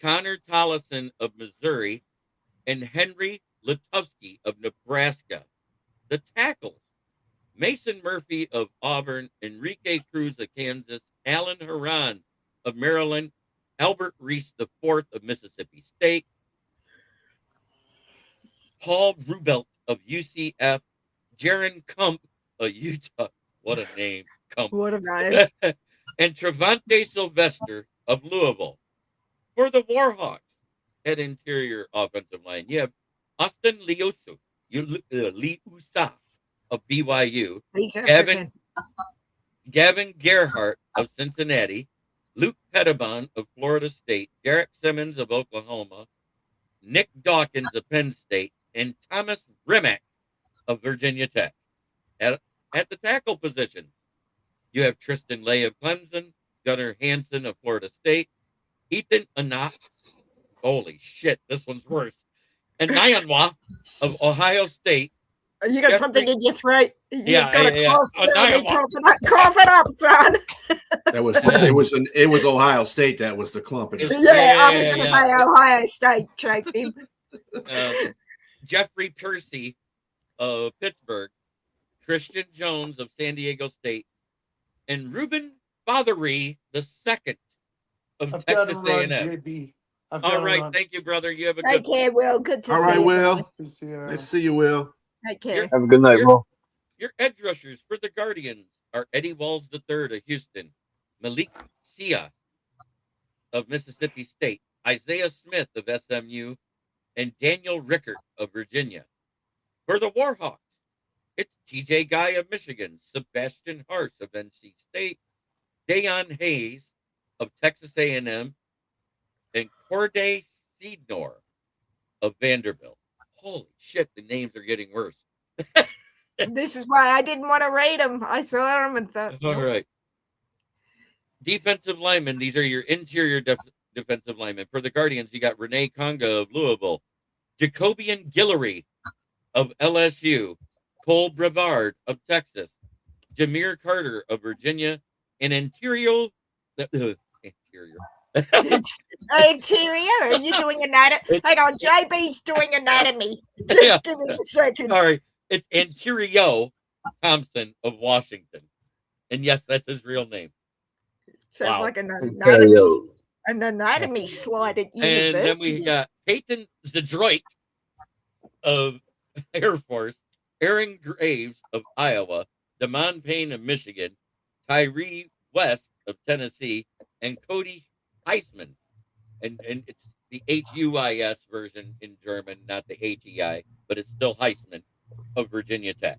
Speaker 3: Connor Tollison of Missouri, and Henry Letowski of Nebraska. The tackles, Mason Murphy of Auburn, Enrique Cruz of Kansas, Alan Haran of Maryland, Albert Reese IV of Mississippi State, Paul Rubelt of UCF, Jaron Kump of Utah. What a name, Kump.
Speaker 6: What a name.
Speaker 3: and Trevante Sylvester of Louisville. For the Warhawks, at interior offensive line, you have Austin Liusa of BYU,
Speaker 6: He's
Speaker 3: Gavin
Speaker 6: African.
Speaker 3: Gavin Gerhardt of Cincinnati, Luke Pettibon of Florida State, Derek Simmons of Oklahoma, Nick Dawkins of Penn State, and Thomas Rimack of Virginia Tech. At the tackle position, you have Tristan Lay of Clemson, Gunnar Hansen of Florida State, Ethan Anat. Holy shit, this one's worse. And Nyanwa of Ohio State.
Speaker 6: You got something in your throat.
Speaker 3: Yeah,
Speaker 6: You've got a
Speaker 3: yeah.
Speaker 6: cough. Cough it up, son.
Speaker 4: It was Ohio State that was the clump.
Speaker 6: Yeah, I was going to say Ohio State choked him.
Speaker 3: Jeffrey Percy of Pittsburgh, Christian Jones of San Diego State, and Ruben Fothery the second of Texas A&M. All right, thank you, brother. You have a
Speaker 6: Take
Speaker 3: good
Speaker 6: care, Will. Good to see you.
Speaker 4: All right, Will.
Speaker 5: Nice
Speaker 4: to see you, Will.
Speaker 6: Take care.
Speaker 7: Have a good night, Will.
Speaker 3: Your edge rushers for the Guardians are Eddie Walls III of Houston, Malik Sia of Mississippi State, Isaiah Smith of SMU, and Daniel Rickert of Virginia. For the Warhawks, it's TJ Guy of Michigan, Sebastian Harsh of NC State, Dayon Hayes of Texas A&M, and Corday Seednor of Vanderbilt. Holy shit, the names are getting worse.
Speaker 6: This is why I didn't want to rate them. I saw them and thought.
Speaker 3: All right. Defensive linemen. These are your interior defensive linemen. For the Guardians, you got Renee Conga of Louisville, Jacobian Guillory of LSU, Cole Brevard of Texas, Jameer Carter of Virginia, and interior.
Speaker 6: Interior? Are you doing anatomy? Hang on, JB's doing anatomy. Just give me a second.
Speaker 3: All right. It's Anterio Thompson of Washington. And yes, that's his real name.
Speaker 6: Sounds like an anatomy slide at university.
Speaker 3: And then we got Peyton Zdroik of Air Force, Aaron Graves of Iowa, Damon Payne of Michigan, Tyree West of Tennessee, and Cody Heisman. And it's the Huis version in German, not the HEI, but it's still Heisman of Virginia Tech.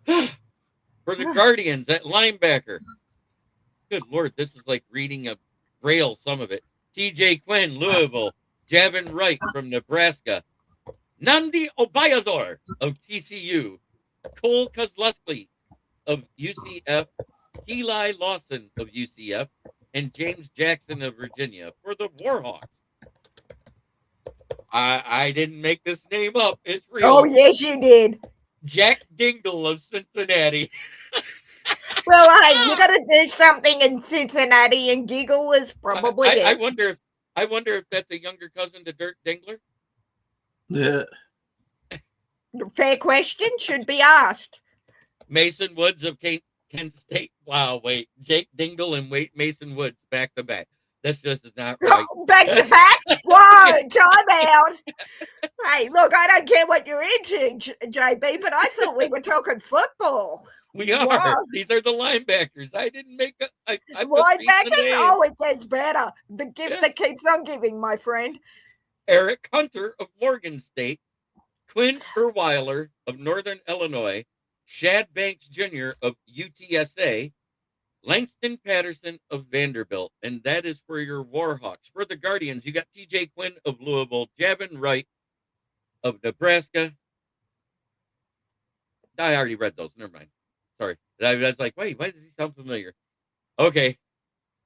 Speaker 3: For the Guardians at linebacker. Good Lord, this is like reading a braille, some of it. TJ Quinn, Louisville, Javin Wright from Nebraska, Nandi Obayazor of TCU, Cole Kozlowski of UCF, Eli Lawson of UCF, and James Jackson of Virginia. For the Warhawks, I didn't make this name up. It's real.
Speaker 6: Oh, yes, you did.
Speaker 3: Jack Dingle of Cincinnati.
Speaker 6: Well, hey, you got to do something in Cincinnati, and Giggle is probably it.
Speaker 3: I wonder if that's a younger cousin to Dirk Dingler.
Speaker 4: Yeah.
Speaker 6: Fair question, should be asked.
Speaker 3: Mason Woods of Kent State. Wow, wait. Jake Dingle and Mason Woods back to back. This just is not right.
Speaker 6: Back to back? Whoa, time out. Hey, look, I don't care what you're into, JB, but I thought we were talking football.
Speaker 3: We are. Wow. These are the linebackers. I didn't make a...
Speaker 6: linebackers? Oh, it gets better. The gift that keeps on giving, my friend.
Speaker 3: Eric Hunter of Morgan State, Quinn Erweiler of Northern Illinois, Shad Banks Jr. of UTSA, Langston Patterson of Vanderbilt, and that is for your Warhawks. For the Guardians, you got TJ Quinn of Louisville, Javin Wright of Nebraska. I already read those. Never mind. Sorry. I was like, wait, why does he sound familiar? Okay.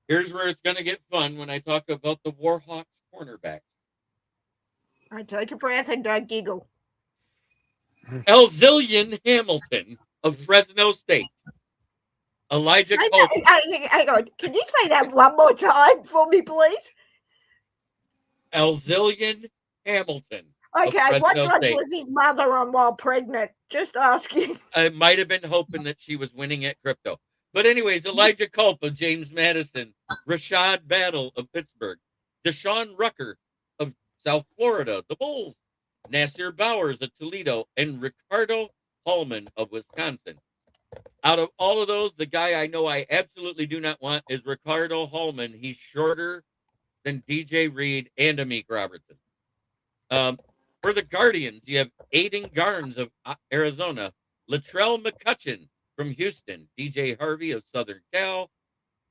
Speaker 3: Here's where it's going to get fun when I talk about the Warhawks cornerbacks.
Speaker 6: I take a breath and don't giggle.
Speaker 3: Elzillion Hamilton of Fresno State. Elijah Cope.
Speaker 6: Hang on. Can you say that one more time for me, please?
Speaker 3: Elzillion Hamilton.
Speaker 6: Okay, what drugs was his mother on while pregnant? Just asking.
Speaker 3: I might have been hoping that she was winning at crypto. But anyways, Elijah Culp of James Madison, Rashad Battle of Pittsburgh, Deshaun Rucker of South Florida, the Bulls, Nasir Bowers of Toledo, and Ricardo Hallman of Wisconsin. Out of all of those, the guy I know I absolutely do not want is Ricardo Hallman. He's shorter than DJ Reed and Amik Robertson. For the Guardians, you have Aiden Garnes of Arizona, Latrell McCutcheon from Houston, DJ Harvey of Southern Cal,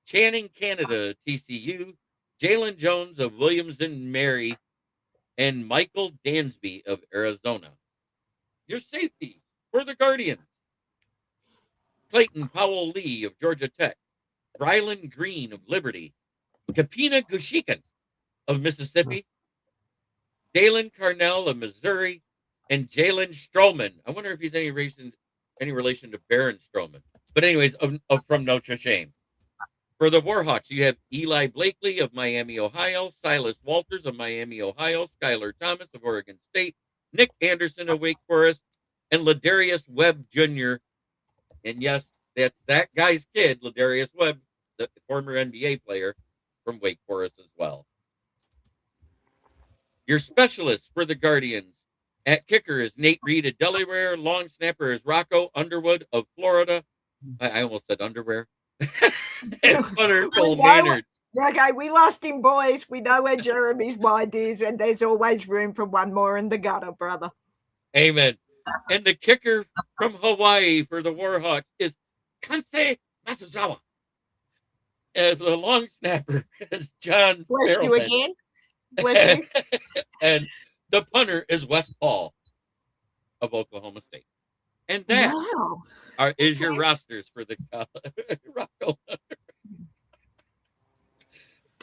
Speaker 3: Channing Canada, TCU, Jalen Jones of Williamson Mary, and Michael Dansby of Arizona. Your safety for the Guardians, Clayton Powell Lee of Georgia Tech, Rylan Green of Liberty, Kapina Gushikan of Mississippi, Dalen Carnell of Missouri, and Jalen Stroman. I wonder if he's any relation to Baron Stroman. But anyways, from Notre Dame. For the Warhawks, you have Eli Blakely of Miami, Ohio, Silas Walters of Miami, Ohio, Skylar Thomas of Oregon State, Nick Anderson of Wake Forest, and Ladarius Webb Jr. And yes, that's that guy's kid, Ladarius Webb, the former NBA player from Wake Forest as well. Your specialists for the Guardians at kicker is Nate Reed of Delaware. Long snapper is Rocco Underwood of Florida. I almost said underwear. And punter Cole Maynard.
Speaker 6: Okay, we lost him, boys. We know where Jeremy's mind is, and there's always room for one more in the gutter, brother.
Speaker 3: Amen. And the kicker from Hawaii for the Warhawks is Kansei Masuzawa. And the long snapper is John
Speaker 6: Bless
Speaker 3: Perelman.
Speaker 6: you again. Bless you.
Speaker 3: And the punter is Wes Paul of Oklahoma State. And that is your rosters for the Rocco.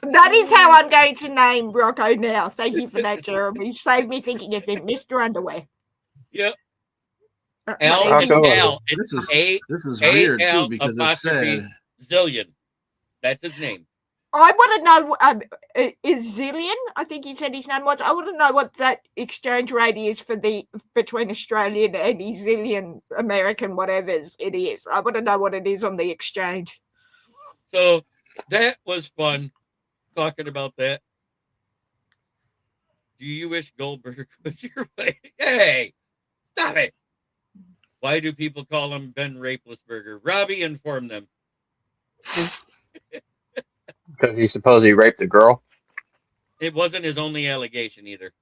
Speaker 6: That is how I'm going to name Rocco now. Thank you for that, Jeremy. Saved me thinking of him, Mr. Underwear.
Speaker 3: Yep.
Speaker 7: Al.
Speaker 3: This
Speaker 4: is weird too because it said
Speaker 3: Zillion. That's his name.
Speaker 6: I want to know, is Zillion? I think he said his name was. I want to know what that exchange rate is for between Australian and New Zealand, American, whatever it is. I want to know what it is on the exchange.
Speaker 3: So that was fun talking about that. Do you wish Goldberg was your way? Hey, stop it. Why do people call him Ben Rapelessberger? Robbie, inform them.
Speaker 7: Because he supposedly raped a girl.
Speaker 3: It wasn't his only allegation either.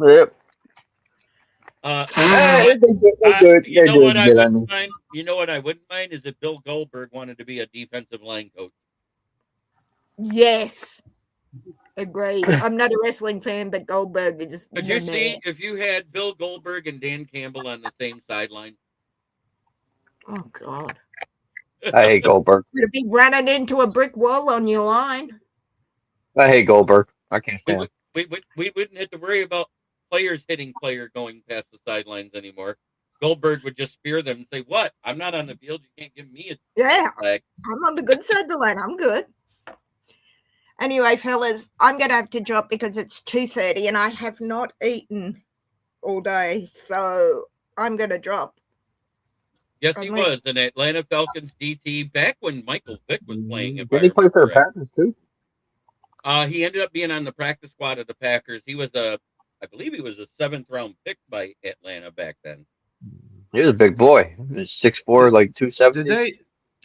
Speaker 7: Yep.
Speaker 3: You know what I wouldn't mind? You know what I wouldn't mind is if Bill Goldberg wanted to be a defensive line coach.
Speaker 6: Yes. Agreed. I'm not a wrestling fan, but Goldberg is.
Speaker 3: Could you see if you had Bill Goldberg and Dan Campbell on the same sideline?
Speaker 6: Oh, God.
Speaker 7: I hate Goldberg.
Speaker 6: You'd be running into a brick wall on your line.
Speaker 7: I hate Goldberg. I can't stand
Speaker 3: we wouldn't have to worry about players hitting player going past the sidelines anymore. Goldberg would just spear them and say, "What? I'm not on the field. You can't give me a flag."
Speaker 6: I'm on the good side of the line. I'm good. Anyway, fellas, I'm going to have to drop because it's 2:30 and I have not eaten all day. So I'm going to drop.
Speaker 3: Yes, he was an Atlanta Falcons DT back when Michael Vick was playing.
Speaker 7: Did he play for the Packers too?
Speaker 3: He ended up being on the practice squad of the Packers. He was I believe he was a 7th round pick by Atlanta back then.
Speaker 7: He was a big boy. He was 6'4", like 270.
Speaker 4: Did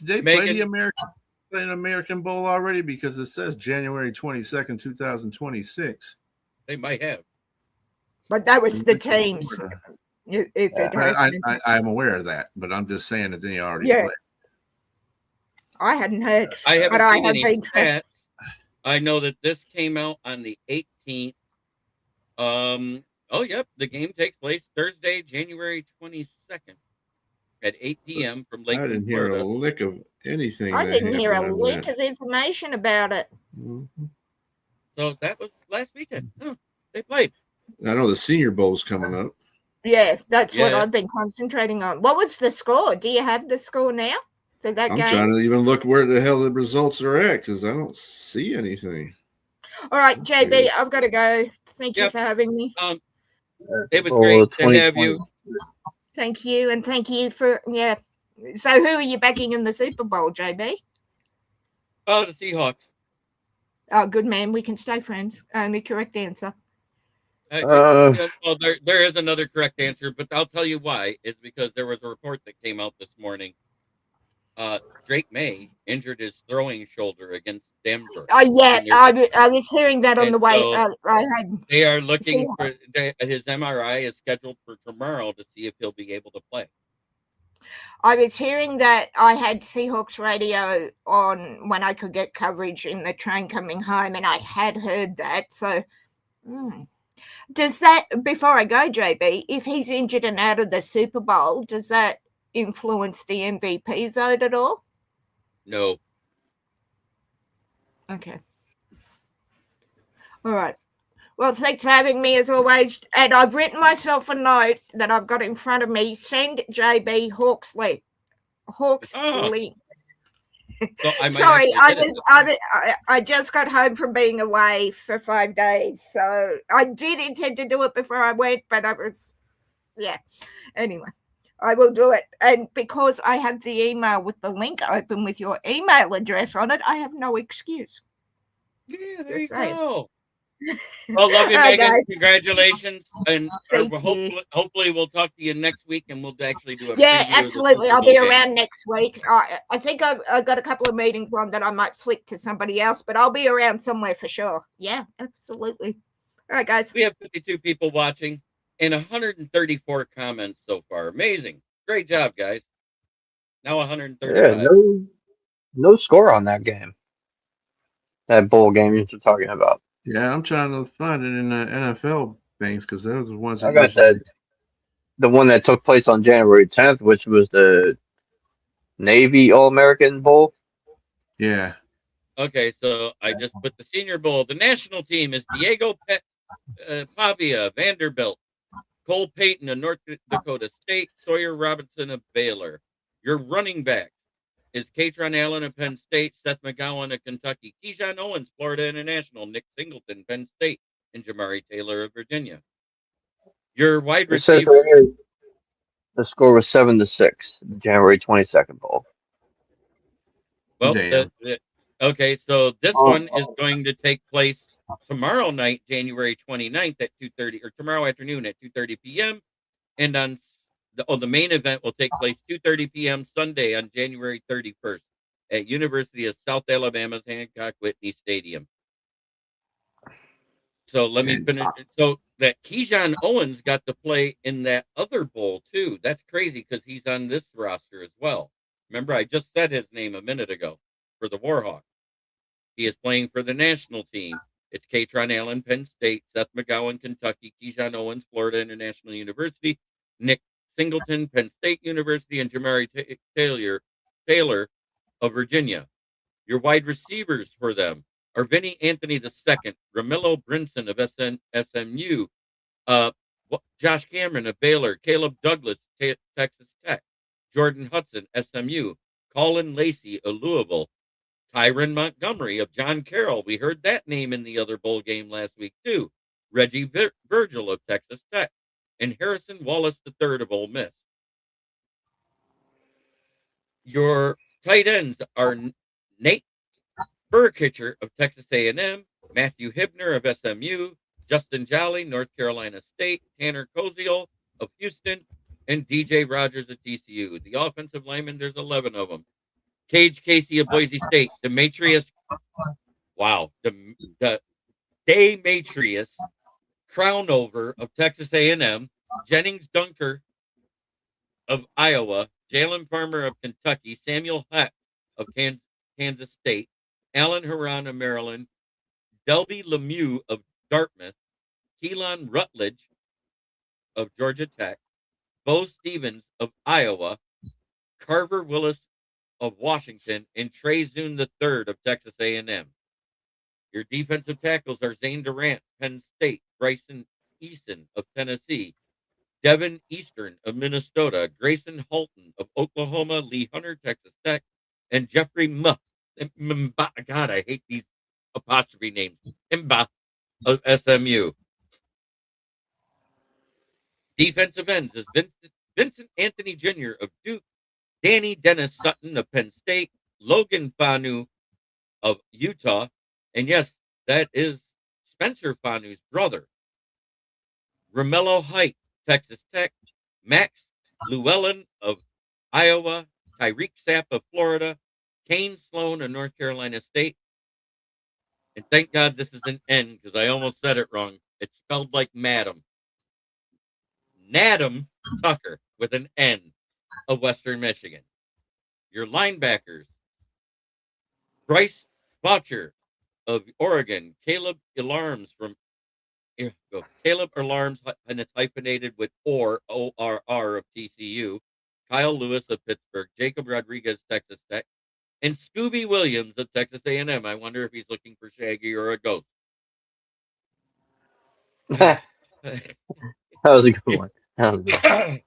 Speaker 4: they play the American Bowl already? Because it says January 22nd, 2026.
Speaker 3: They might have.
Speaker 6: But that was the teams.
Speaker 4: I'm aware of that, but I'm just saying that they already played.
Speaker 6: I hadn't heard.
Speaker 3: I haven't seen any stats. I know that this came out on the 18th. The game takes place Thursday, January 22nd at 8 p.m. from Lakewood,
Speaker 4: I didn't hear a lick of anything.
Speaker 6: I didn't hear a lick of information about it.
Speaker 4: Mm-hmm.
Speaker 3: So that was last weekend. They played.
Speaker 4: I know the Senior Bowl's coming up.
Speaker 6: Yeah, that's what I've been concentrating on. What was the score? Do you have the score now for that game?
Speaker 4: I'm trying to even look where the hell the results are at because I don't see anything.
Speaker 6: All right, JB, I've got to go. Thank you for having me.
Speaker 3: It was great to have you.
Speaker 6: Thank you, and thank you for So who are you backing in the Super Bowl, JB?
Speaker 3: Oh, the Seahawks.
Speaker 6: Oh, good man. We can stay friends. Only correct answer.
Speaker 3: Well, there is another correct answer, but I'll tell you why. It's because there was a report that came out this morning Drake May injured his throwing shoulder against Denver.
Speaker 6: Oh yeah,
Speaker 3: in their
Speaker 6: I was hearing that on
Speaker 3: And
Speaker 6: the way.
Speaker 3: so
Speaker 6: I had
Speaker 3: they are looking for his MRI is scheduled for tomorrow to see if he'll be able to play.
Speaker 6: I was hearing that. I had Seahawks radio on when I could get coverage in the train coming home, and I had heard that. So, does that, before I go, JB, if he's injured and out of the Super Bowl, does that influence the MVP vote at all?
Speaker 3: No.
Speaker 6: Okay. All right. Well, thanks for having me as always. And I've written myself a note that I've got in front of me. Send JB Hawks link.
Speaker 3: So
Speaker 6: Sorry, I just got home from being away for 5 days, so I did intend to do it before I went, but anyway, I will do it. And because I have the email with the link open with your email address on it, I have no excuse.
Speaker 3: Yeah, there you go. Well, love you, Megan. Guys. Congratulations, and hopefully we'll talk to you next week, and we'll actually do a
Speaker 6: absolutely. I'll be around next week. I think I've got a couple of meetings on that I might flick to somebody else, but I'll be around somewhere for sure. Yeah, absolutely. All right, guys.
Speaker 3: We have 52 people watching and 134 comments so far. Amazing. Great job, guys. Now 135.
Speaker 7: Yeah, no score on that game. That bowl game you're talking about.
Speaker 4: Yeah, I'm trying to find it in the NFL things because those are the ones
Speaker 7: I got that. The one that took place on January 10th, which was the Navy All-American Bowl.
Speaker 4: Yeah.
Speaker 3: Okay, so I just put the Senior Bowl. The national team is Diego Pavia, Vanderbilt, Cole Payton of North Dakota State, Sawyer Robinson of Baylor. Your running back is Katron Allen of Penn State, Seth McGowan of Kentucky, Keyshawn Owens, Florida International, Nick Singleton, Penn State, and Jamari Taylor of Virginia. Your wide receiver.
Speaker 7: The score was 7-6, January 22nd Bowl.
Speaker 3: Well, okay, so this one is going to take place tomorrow night, January 29th at 2:30, or tomorrow afternoon at 2:30 p.m. And on the main event will take place 2:30 p.m. Sunday on January 31st at University of South Alabama's Hancock Whitney Stadium. So let me finish. So that Keyshawn Owens got to play in that other bowl too. That's crazy because he's on this roster as well. Remember, I just said his name a minute ago for the Warhawks. He is playing for the national team. It's Katron Allen, Penn State, Seth McGowan, Kentucky, Keyshawn Owens, Florida International University, Nick Singleton, Penn State University, and Jamari Taylor of Virginia. Your wide receivers for them are Vinny Anthony II, Romello Brinson of SMU, Josh Cameron of Baylor, Caleb Douglas, Texas Tech, Jordan Hudson, SMU, Colin Lacey of Louisville, Tyron Montgomery of John Carroll. We heard that name in the other bowl game last week, too. Reggie Virgil of Texas Tech, and Harrison Wallace III of Ole Miss. Your tight ends are Nate Burkitcher of Texas A&M, Matthew Hibner of SMU, Justin Jolly, North Carolina State, Tanner Koziel of Houston, and DJ Rogers of TCU. The offensive linemen, there's 11 of them. Cage Casey of Boise State, Demetrius Crownover of Texas A&M, Jennings Dunker of Iowa, Jalen Farmer of Kentucky, Samuel Heck of Kansas State, Alan Huron of Maryland, Delby Lemieux of Dartmouth, Keelan Rutledge of Georgia Tech, Bo Stevens of Iowa, Carver Willis of Washington, and Trey Zune III of Texas A&M. Your defensive tackles are Zane Durant, Penn State, Bryson Easton of Tennessee, Devin Eastern of Minnesota, Grayson Halton of Oklahoma, Lee Hunter, Texas Tech, and Jeffrey Mba. God, I hate these apostrophe names. Mba of SMU. Defensive ends is Vincent Anthony Jr. of Duke, Danny Dennis Sutton of Penn State, Logan Fanu of Utah, and yes, that is Spencer Fanu's brother. Romello Height, Texas Tech, Max Llewellyn of Iowa, Tyreek Sapp of Florida, Kane Sloan of North Carolina State. And thank God this is an N because I almost said it wrong. It's spelled like Madam. Nadam Tucker with an N of Western Michigan. Your linebackers, Bryce Botcher of Oregon, Caleb Alarms and it's hyphenated with ORR of TCU, Kyle Lewis of Pittsburgh, Jacob Rodriguez, Texas Tech, and Scooby Williams of Texas A&M. I wonder if he's looking for Shaggy or a ghost.
Speaker 7: That was a good one. That was a good one.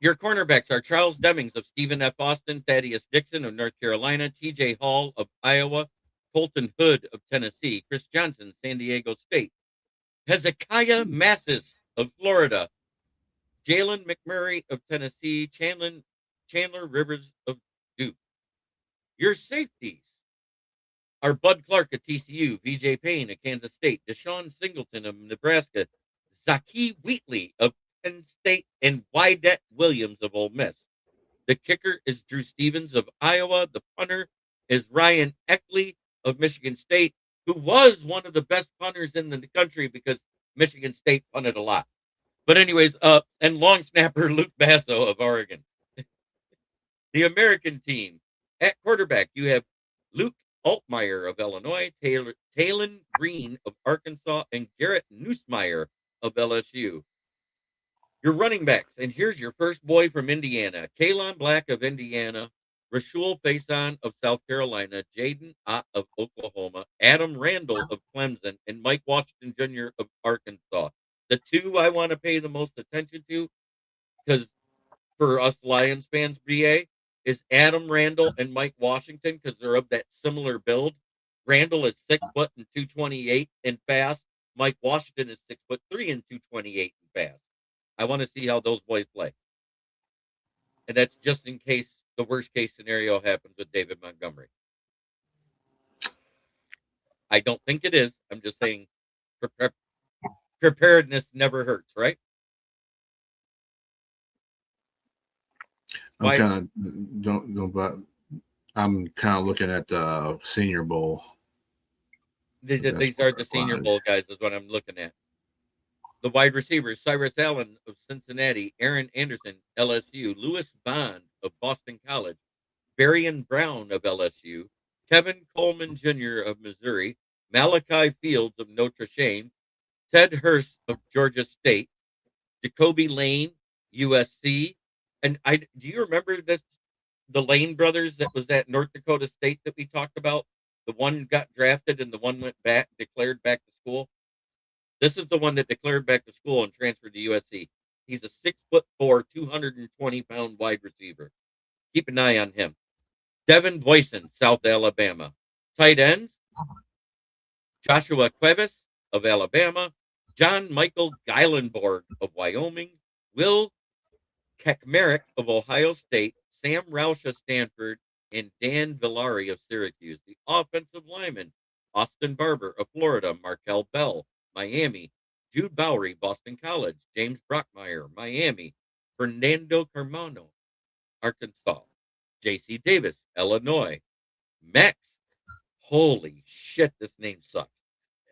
Speaker 3: Your cornerbacks are Charles Demings of Stephen F. Austin, Thaddeus Dixon of North Carolina, T.J. Hall of Iowa, Colton Hood of Tennessee, Chris Johnson, San Diego State, Hezekiah Massis of Florida, Jalen McMurray of Tennessee, Chandler Rivers of Duke. Your safeties are Bud Clark of TCU, VJ Payne of Kansas State, Deshaun Singleton of Nebraska, Zaki Wheatley of Penn State, and Wydett Williams of Ole Miss. The kicker is Drew Stevens of Iowa. The punter is Ryan Eckley of Michigan State, who was one of the best punters in the country because Michigan State punted a lot. But anyways, and long snapper Luke Basso of Oregon. The American team at quarterback, you have Luke Altmaier of Illinois, Talon Green of Arkansas, and Garrett Nussmeier of LSU. Your running backs, and here's your first boy from Indiana, Kalon Black of Indiana, Rashul Faison of South Carolina, Jaden Ott of Oklahoma, Adam Randall of Clemson, and Mike Washington Jr. of Arkansas. The two I want to pay the most attention to, because for us Lions fans, BA, is Adam Randall and Mike Washington, because they're of that similar build. Randall is 6 foot and 228 and fast. Mike Washington is 6'3" and 228 and fast. I want to see how those boys play. And that's just in case the worst case scenario happens with David Montgomery. I don't think it is. I'm just saying preparedness never hurts, right?
Speaker 4: I'm kind of looking at the Senior Bowl.
Speaker 3: These are the Senior Bowl guys is what I'm looking at. The wide receivers, Cyrus Allen of Cincinnati, Aaron Anderson, LSU, Lewis Bond of Boston College, Barian Brown of LSU, Kevin Coleman Jr. of Missouri, Malachi Fields of Notre Dame, Ted Hurst of Georgia State, Jacoby Lane, USC. And do you remember this? The Lane brothers that was at North Dakota State that we talked about? The one got drafted and the one went back, declared back to school. This is the one that declared back to school and transferred to USC. He's a 6'4", 220-pound wide receiver. Keep an eye on him. Devin Boyson, South Alabama. Tight ends, Joshua Cuevas of Alabama, John Michael Geilenborg of Wyoming, Will Kekmerick of Ohio State, Sam Roush of Stanford, and Dan Villari of Syracuse. The offensive linemen, Austin Barber of Florida, Markel Bell, Miami, Jude Bowery, Boston College, James Brockmeyer, Miami, Fernando Carmano, Arkansas, J.C. Davis, Illinois, Max, holy shit, this name sucks,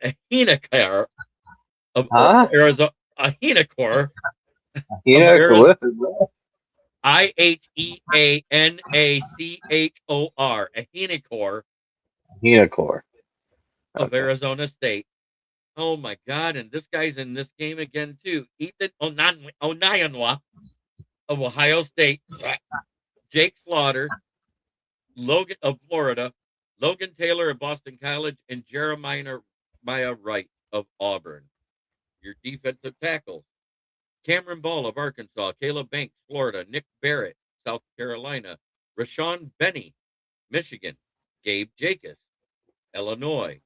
Speaker 3: Ahinakar of Arizona, Ahinakor of Iheanachor, Ahinakor of Arizona State. Oh my God! And this guy's in this game again too. Ethan Onayanwa of Ohio State, Jake Slaughter, Logan of Florida, Logan Taylor of Boston College, and Jeremiah Wright of Auburn. Your defensive tackles: Cameron Ball of Arkansas, Caleb Banks, Florida, Nick Barrett, South Carolina, Rashawn Benny, Michigan, Gabe Jacobs, Illinois,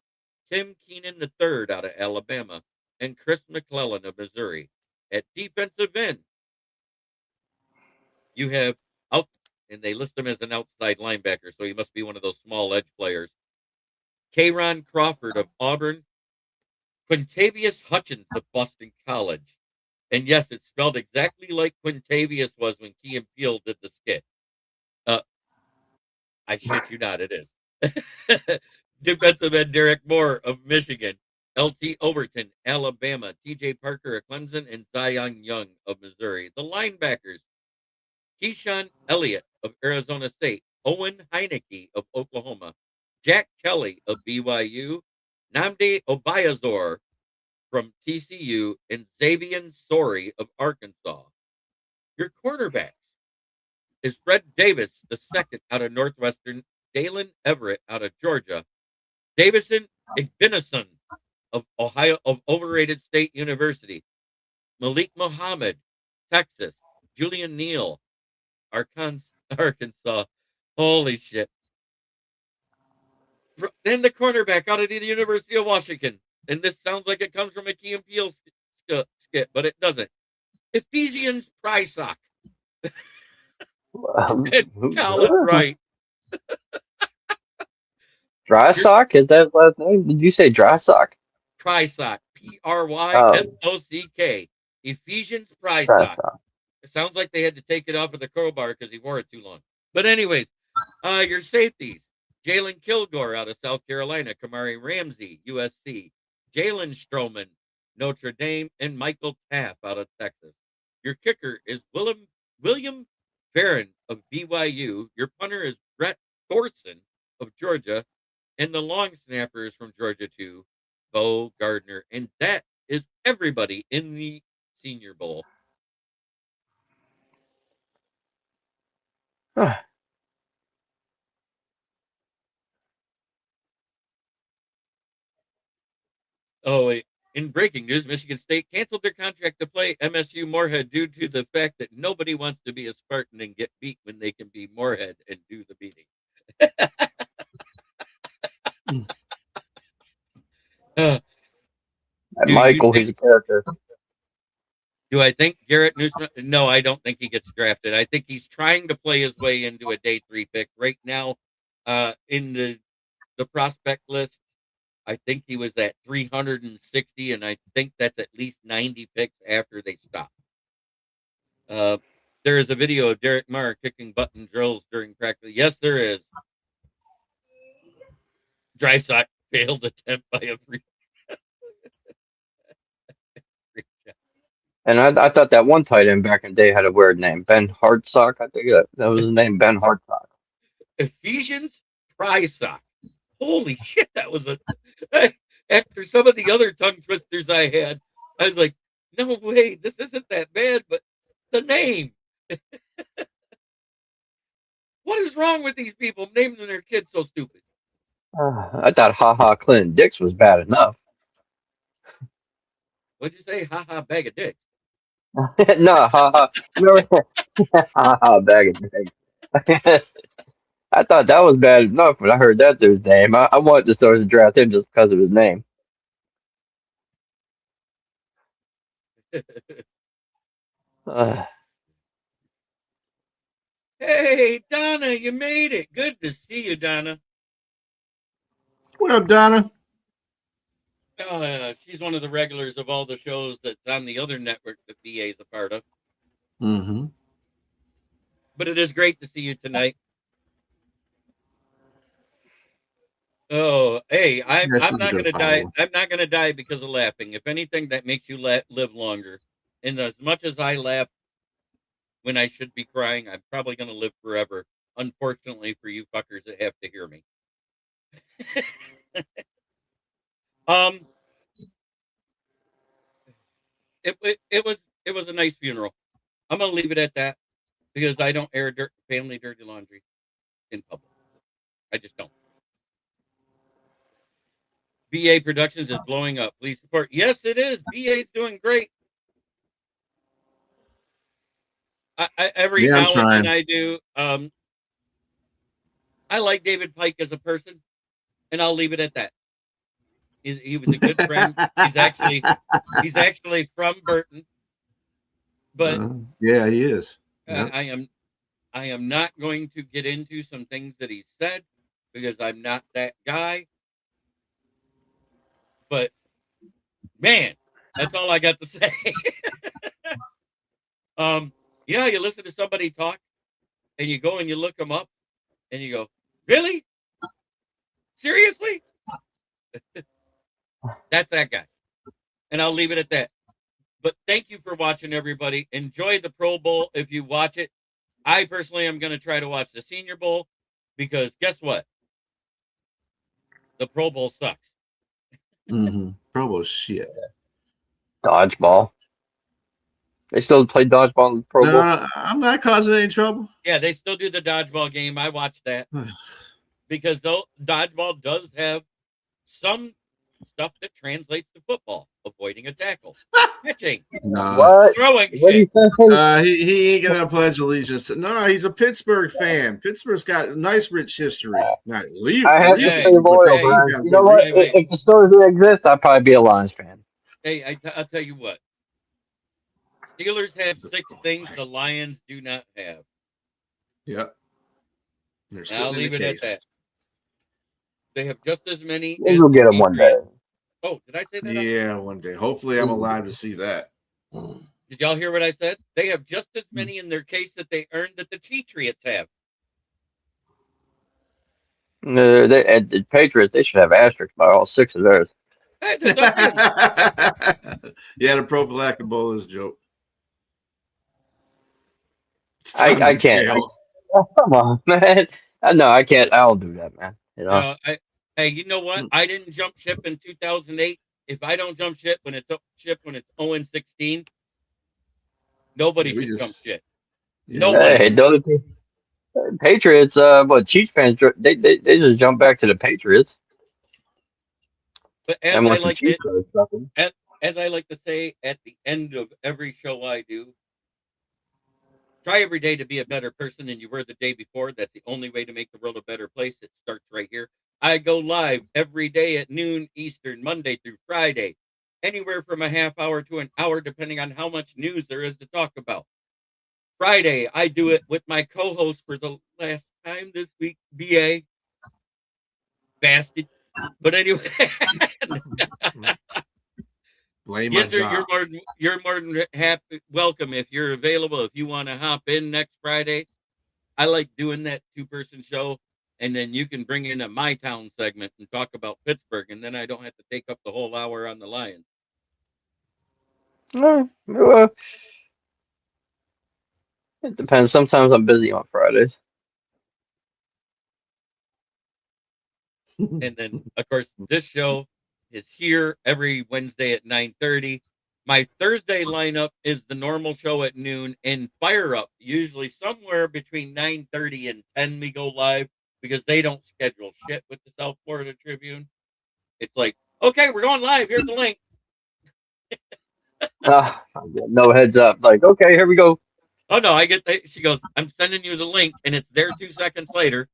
Speaker 3: Tim Keenan III out of Alabama, and Chris McClellan of Missouri. At defensive end, you have out, and they list him as an outside linebacker, so he must be one of those small edge players. Kayron Crawford of Auburn, Quintavious Hutchins of Boston College. And yes, it's spelled exactly like Quintavious was when Key and Peele did the skit. Uh, I shit you not, it is. Defensive end Derek Moore of Michigan, L.T. Overton, Alabama, T.J. Parker of Clemson, and Zion Young of Missouri. The linebackers, Keyshawn Elliott of Arizona State, Owen Heineke of Oklahoma, Jack Kelly of BYU, Namdi Obayazor from TCU, and Xavier Sorey of Arkansas. Your cornerbacks is Fred Davis, the second out of Northwestern, Dalen Everett out of Georgia, Davison Igbinison of Ohio of Overrated State University, Malik Muhammad, Texas, Julian Neal, Arkansas. Holy shit. Then the cornerback out of the University of Washington. And this sounds like it comes from a Key and Peele skit, but it doesn't. Ephesians Prysock and Colin Wright.
Speaker 7: Dry sock? Is that his last name? Did you say dry sock?
Speaker 3: Prysock. Prysock. Ephesians
Speaker 7: Dry
Speaker 3: Prysock.
Speaker 7: sock.
Speaker 3: It sounds like they had to take it off of the crowbar because he wore it too long. But anyways, your safeties. Jalen Kilgore out of South Carolina, Kamari Ramsey, USC, Jalen Stroman, Notre Dame, and Michael Taff out of Texas. Your kicker is William Barron of BYU. Your punter is Brett Thorson of Georgia, and the long snapper is from Georgia too, Bo Gardner. And that is everybody in the Senior Bowl. Oh, wait. In breaking news, Michigan State canceled their contract to play MSU Moorhead due to the fact that nobody wants to be a Spartan and get beat when they can be Moorhead and do the beating.
Speaker 7: And Michael, he's a character.
Speaker 3: Do I think Garrett Newsom? No, I don't think he gets drafted. I think he's trying to play his way into a day 3 pick right now. In the prospect list, I think he was at 360, and I think that's at least 90 picks after they stop. There is a video of Derek Marr kicking button drills during practice. Yes, there is. Dry sock failed attempt by a free.
Speaker 7: And I thought that one tight end back in the day had a weird name. Ben Hardsock, I think that was his name, Ben Hardsock.
Speaker 3: Ephesians Prysock. Holy shit, that was a. After some of the other tongue twisters I had, I was like, no way, this isn't that bad, but the name. What is wrong with these people naming their kids so stupid?
Speaker 7: I thought Ha Ha Clinton Dix was bad enough.
Speaker 3: What'd you say? Ha ha, bag of dicks.
Speaker 7: No, Ha Ha. Remember? Ha Ha, bag of dicks. I thought that was bad enough when I heard that dude's name. I wanted the Stars to draft him just because of his name.
Speaker 3: Hey, Donna, you made it. Good to see you, Donna.
Speaker 4: What up, Donna?
Speaker 3: She's one of the regulars of all the shows that's on the other network that VA is a part of.
Speaker 4: Mm-hmm.
Speaker 3: But it is great to see you tonight. Oh, hey, I'm not going to die. I'm not going to die because of laughing. If anything, that makes you live longer. And as much as I laugh when I should be crying, I'm probably going to live forever. Unfortunately for you fuckers that have to hear me. It was a nice funeral. I'm going to leave it at that because I don't air family dirty laundry in public. I just don't. BA Productions is blowing up. Please support. Yes, it is. BA is doing great. Every now and then I do. I like David Pike as a person, and I'll leave it at that. He was a good friend. He's actually from Burton, but
Speaker 4: yeah, he is.
Speaker 3: Yep. I am not going to get into some things that he said because I'm not that guy. But man, that's all I got to say. You listen to somebody talk and you go and you look them up, and you go, really? Seriously? That's that guy. And I'll leave it at that. But thank you for watching, everybody. Enjoy the Pro Bowl if you watch it. I personally am going to try to watch the Senior Bowl because guess what? The Pro Bowl sucks.
Speaker 4: Pro Bowl shit.
Speaker 7: Dodgeball. They still play dodgeball in the Pro Bowl.
Speaker 4: No, I'm not causing any trouble.
Speaker 3: Yeah, they still do the dodgeball game. I watched that because though dodgeball does have some stuff that translates to football, avoiding a tackle, pitching,
Speaker 7: What?
Speaker 3: throwing
Speaker 7: What do you
Speaker 3: shit.
Speaker 7: think?
Speaker 4: He ain't gonna pledge allegiance to. No, he's a Pittsburgh fan. Pittsburgh's got a nice, rich history. Not leave.
Speaker 7: I have to
Speaker 3: Hey,
Speaker 7: stay loyal,
Speaker 3: hey,
Speaker 7: Brian. You know what?
Speaker 3: hey.
Speaker 7: If the Steelers didn't exist, I'd probably be a Lions fan.
Speaker 3: Hey, I'll tell you what. Steelers have 6 things the Lions do not have.
Speaker 4: Yep.
Speaker 3: I'll leave it at that. They have just as many.
Speaker 7: Maybe we'll get them one day.
Speaker 3: Oh, did I say that?
Speaker 4: Yeah, one day. Hopefully, I'm alive to see that.
Speaker 3: Did y'all hear what I said? They have just as many in their case that they earned that the Patriots have.
Speaker 7: The Patriots, they should have asterisks by all 6 of theirs.
Speaker 3: Hey, that's okay.
Speaker 4: Yeah, the prophylactic bowl is a joke.
Speaker 7: I can't. Come on, man. No, I can't. I'll do that, man. You know?
Speaker 3: Hey, you know what? I didn't jump ship in 2008. If I don't jump ship when it's 0-16, nobody should jump ship. Nobody.
Speaker 7: Hey, the Patriots, Chiefs fans, they just jump back to the Patriots.
Speaker 3: But as I like to say at the end of every show I do, try every day to be a better person than you were the day before. That's the only way to make the world a better place. It starts right here. I go live every day at noon Eastern, Monday through Friday, anywhere from a half hour to an hour, depending on how much news there is to talk about. Friday, I do it with my co-host for the last time this week, BA. Bastard. But anyway.
Speaker 4: Blame my job.
Speaker 3: You're more than happy, welcome if you're available. If you want to hop in next Friday, I like doing that 2-person show, and then you can bring in a My Town segment and talk about Pittsburgh, and then I don't have to take up the whole hour on the Lions.
Speaker 7: It depends. Sometimes I'm busy on Fridays.
Speaker 3: And then, of course, this show is here every Wednesday at 9:30. My Thursday lineup is the normal show at noon, and Fire Up, usually somewhere between 9:30 and 10 we go live because they don't schedule shit with the South Florida Tribune. It's like, okay, we're going live. Here's the link.
Speaker 7: No heads up. Like, okay, here we go.
Speaker 3: Oh, no, she goes, I'm sending you the link, and it's there 2 seconds later.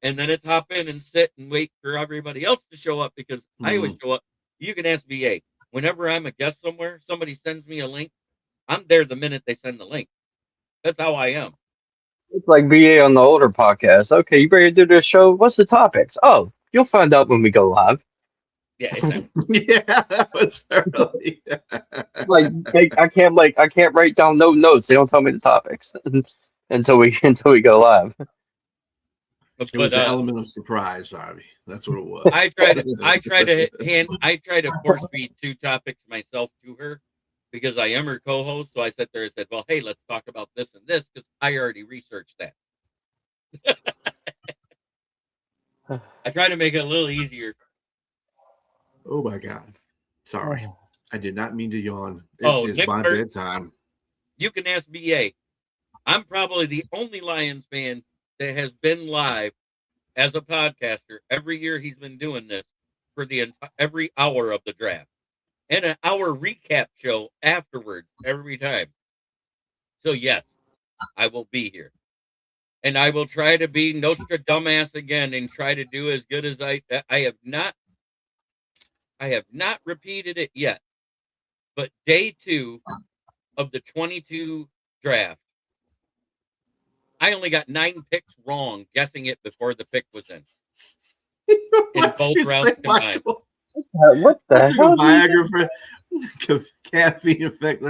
Speaker 3: And then it's hop in and sit and wait for everybody else to show up because I always show up. You can ask VA. Whenever I'm a guest somewhere, somebody sends me a link. I'm there the minute they send the link. That's how I am.
Speaker 7: It's like VA on the older podcast. Okay, you ready to do this show? What's the topics? Oh, you'll find out when we go live.
Speaker 3: Yeah, exactly.
Speaker 4: Yeah, that was early.
Speaker 7: I can't write down no notes. They don't tell me the topics until we go live.
Speaker 4: It was an element of surprise, Harvey. That's what it was.
Speaker 3: I try to force feed 2 topics myself to her because I am her co-host. So I sat there and said, well, hey, let's talk about this and this because I already researched that. I try to make it a little easier.
Speaker 4: Oh my God. Sorry. I did not mean to yawn. It is my bedtime.
Speaker 3: You can ask BA. I'm probably the only Lions fan that has been live as a podcaster every year he's been doing this for every hour of the draft and an hour recap show afterwards every time. So yes, I will be here, and I will try to be Nostradamus again and try to do as good as I have not repeated it yet, but day 2 of the 22 draft. I only got 9 picks wrong, guessing it before the pick was in. In both rounds combined.
Speaker 7: What the hell?
Speaker 4: Viagra for caffeine effect.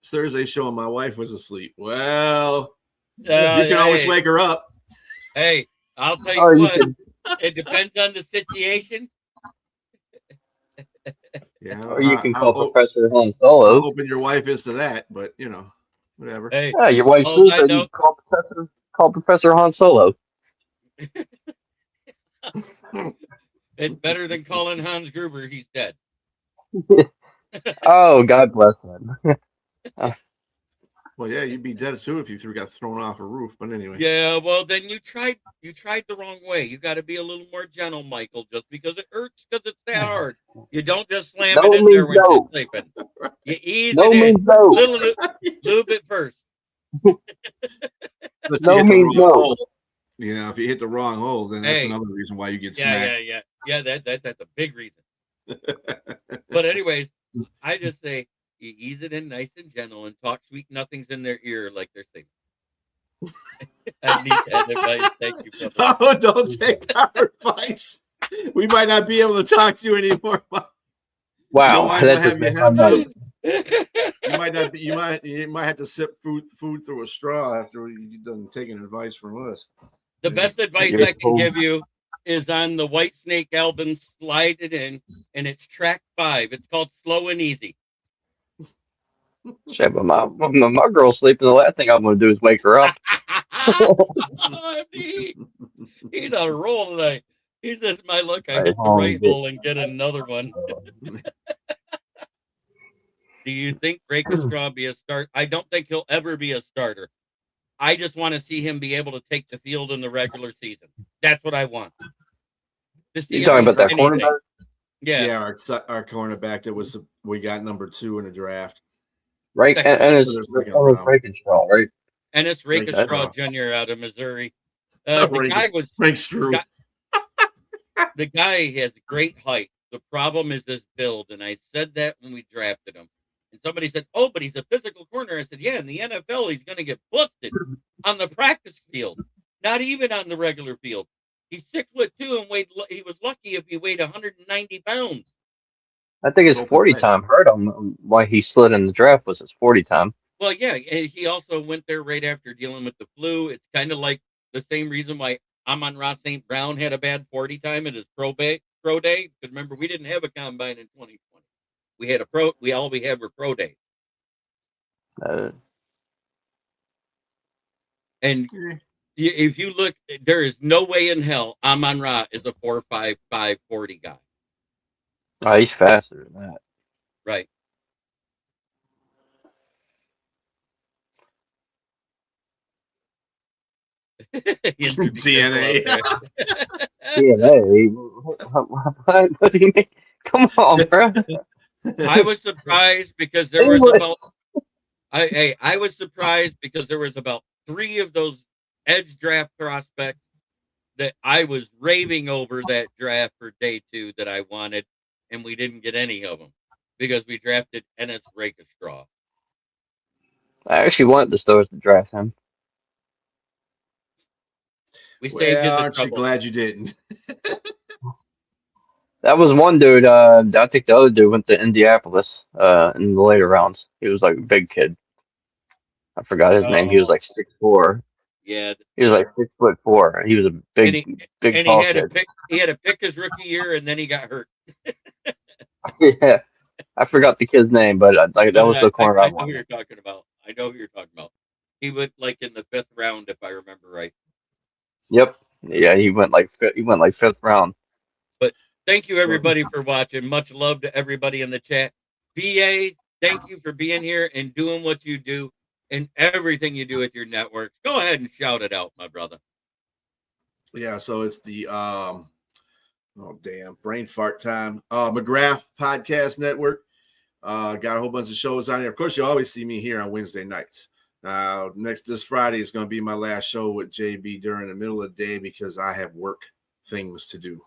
Speaker 4: Thursday show, my wife was asleep. Well, You can always
Speaker 3: Hey,
Speaker 4: wake her up.
Speaker 3: hey, I'll tell
Speaker 7: Or
Speaker 3: you
Speaker 7: you
Speaker 3: what.
Speaker 7: can,
Speaker 3: It depends on the situation.
Speaker 4: Yeah, I don't
Speaker 7: or
Speaker 4: know
Speaker 7: you can
Speaker 4: how,
Speaker 7: call
Speaker 4: how,
Speaker 7: Professor Han
Speaker 4: how
Speaker 7: Solo.
Speaker 4: open your wife is to that, but whatever.
Speaker 3: Hey,
Speaker 7: Yeah, your wife's
Speaker 3: all I
Speaker 7: sleeping.
Speaker 3: know,
Speaker 7: Call Professor Han Solo.
Speaker 3: it's better than calling Hans Gruber. He's dead.
Speaker 7: Oh, God bless him.
Speaker 4: Well, yeah, you'd be dead too if you got thrown off a roof. But anyway,
Speaker 3: Yeah, well then you tried the wrong way. You got to be a little more gentle, Michael. Just because it hurts, because it's that hard. You don't just slam it
Speaker 7: No
Speaker 3: in there
Speaker 7: means
Speaker 3: when she's
Speaker 7: no.
Speaker 3: sleeping. You ease it
Speaker 7: No
Speaker 3: in,
Speaker 7: means no.
Speaker 3: little bit first.
Speaker 4: unless you
Speaker 7: No
Speaker 4: hit the
Speaker 7: means
Speaker 4: wrong
Speaker 7: no.
Speaker 4: hole. If you hit the wrong hole, then that's
Speaker 3: Hey,
Speaker 4: another reason why you get
Speaker 3: yeah.
Speaker 4: smacked.
Speaker 3: Yeah, that's a big reason. But anyways, I just say you ease it in nice and gentle and talk sweet nothings in their ear like they're saying. I need that advice. Thank you, brother.
Speaker 4: Oh, don't take our advice. We might not be able to talk to you anymore. Your
Speaker 7: Wow,
Speaker 4: wife will
Speaker 7: that just
Speaker 4: have you
Speaker 7: made my
Speaker 4: have
Speaker 7: night.
Speaker 4: you might not be you might have to sip food through a straw after you're done taking advice from us.
Speaker 3: The best advice
Speaker 7: You're
Speaker 3: I can
Speaker 7: cool.
Speaker 3: give you is on the White Snake album, Slide It In, and it's track 5. It's called Slow and Easy.
Speaker 7: Shit, but my girl's sleeping. The last thing I'm gonna do is wake her up.
Speaker 3: He's on a roll tonight. He says, my luck, I
Speaker 7: Right
Speaker 3: hit the
Speaker 7: home,
Speaker 3: right
Speaker 7: bitch.
Speaker 3: hole and get another one. Do you think Rakestraw be a start? I don't think he'll ever be a starter. I just want to see him be able to take the field in the regular season. That's what I want. To see
Speaker 7: You
Speaker 3: him
Speaker 7: talking
Speaker 3: do
Speaker 7: about that
Speaker 3: anything.
Speaker 7: cornerback?
Speaker 3: Yeah.
Speaker 4: Yeah, our cornerback we got number 2 in the draft.
Speaker 7: Right,
Speaker 3: Second.
Speaker 7: and
Speaker 4: For
Speaker 7: it's
Speaker 4: their second
Speaker 7: Ennis
Speaker 4: round.
Speaker 7: Rakenstraw, right?
Speaker 3: Ennis Rakestraw
Speaker 4: Rakestraw.
Speaker 3: Jr. out of Missouri. The guy has great height. The problem is his build, and I said that when we drafted him. And somebody said, "Oh, but he's a physical corner." I said, "Yeah, in the NFL, he's going to get busted on the practice field, not even on the regular field. He's 6'2" and weighed. He was lucky if he weighed 190 pounds."
Speaker 7: I think his
Speaker 4: So
Speaker 7: 40
Speaker 4: pathetic.
Speaker 7: time hurt him. Why he slid in the draft was his 40 time.
Speaker 3: Well, yeah, and he also went there right after dealing with the flu. It's kind of like the same reason why Amon-Ra St. Brown had a bad 40 time at his pro day. Because remember, we didn't have a combine in 2020. We had all we had were pro days.
Speaker 7: Uh,
Speaker 3: And
Speaker 4: Yeah.
Speaker 3: if you look, there is no way in hell Amon-Ra is a 4.55 40 guy.
Speaker 7: oh, he's faster than that.
Speaker 3: Right. He entered the
Speaker 4: TNA.
Speaker 7: DNA. What do you mean? Come on, bro.
Speaker 3: I was surprised because there was
Speaker 7: English.
Speaker 3: about I was surprised because there was about 3 of those edge draft prospects that I was raving over that draft for day 2 that I wanted, and we didn't get any of them because we drafted Ennis Rakestraw.
Speaker 7: I actually wanted the Stars to draft him.
Speaker 3: We saved you
Speaker 4: Well,
Speaker 3: the
Speaker 4: aren't you
Speaker 3: trouble.
Speaker 4: glad you didn't?
Speaker 7: That was one dude. I think the other dude went to Indianapolis in the later rounds. He was like a big kid. I forgot his name. He was
Speaker 3: Oh,
Speaker 7: like 6'4".
Speaker 3: yeah.
Speaker 7: He was like 6'4". He was a
Speaker 3: And
Speaker 7: big,
Speaker 3: he
Speaker 7: big,
Speaker 3: and he
Speaker 7: tall
Speaker 3: had to
Speaker 7: kid.
Speaker 3: pick his rookie year, and then he got hurt.
Speaker 7: Yeah, I forgot the kid's name, but like that
Speaker 3: But
Speaker 7: was the corner I
Speaker 3: I know who
Speaker 7: wanted.
Speaker 3: you're talking about. I know who you're talking about. He went like in the 5th round, if I remember right.
Speaker 7: Yep. Yeah, he went like fifth round.
Speaker 3: But thank you
Speaker 4: Well,
Speaker 3: everybody for watching. Much love to everybody in the chat. BA, thank you for being here and doing what you do and everything you do with your networks. Go ahead and shout it out, my brother.
Speaker 4: yeah, so it's the oh damn, brain fart time. McGrath Podcast Network. Got a whole bunch of shows on here. Of course, you always see me here on Wednesday nights. This Friday is going to be my last show with JB during the middle of the day because I have work things to do.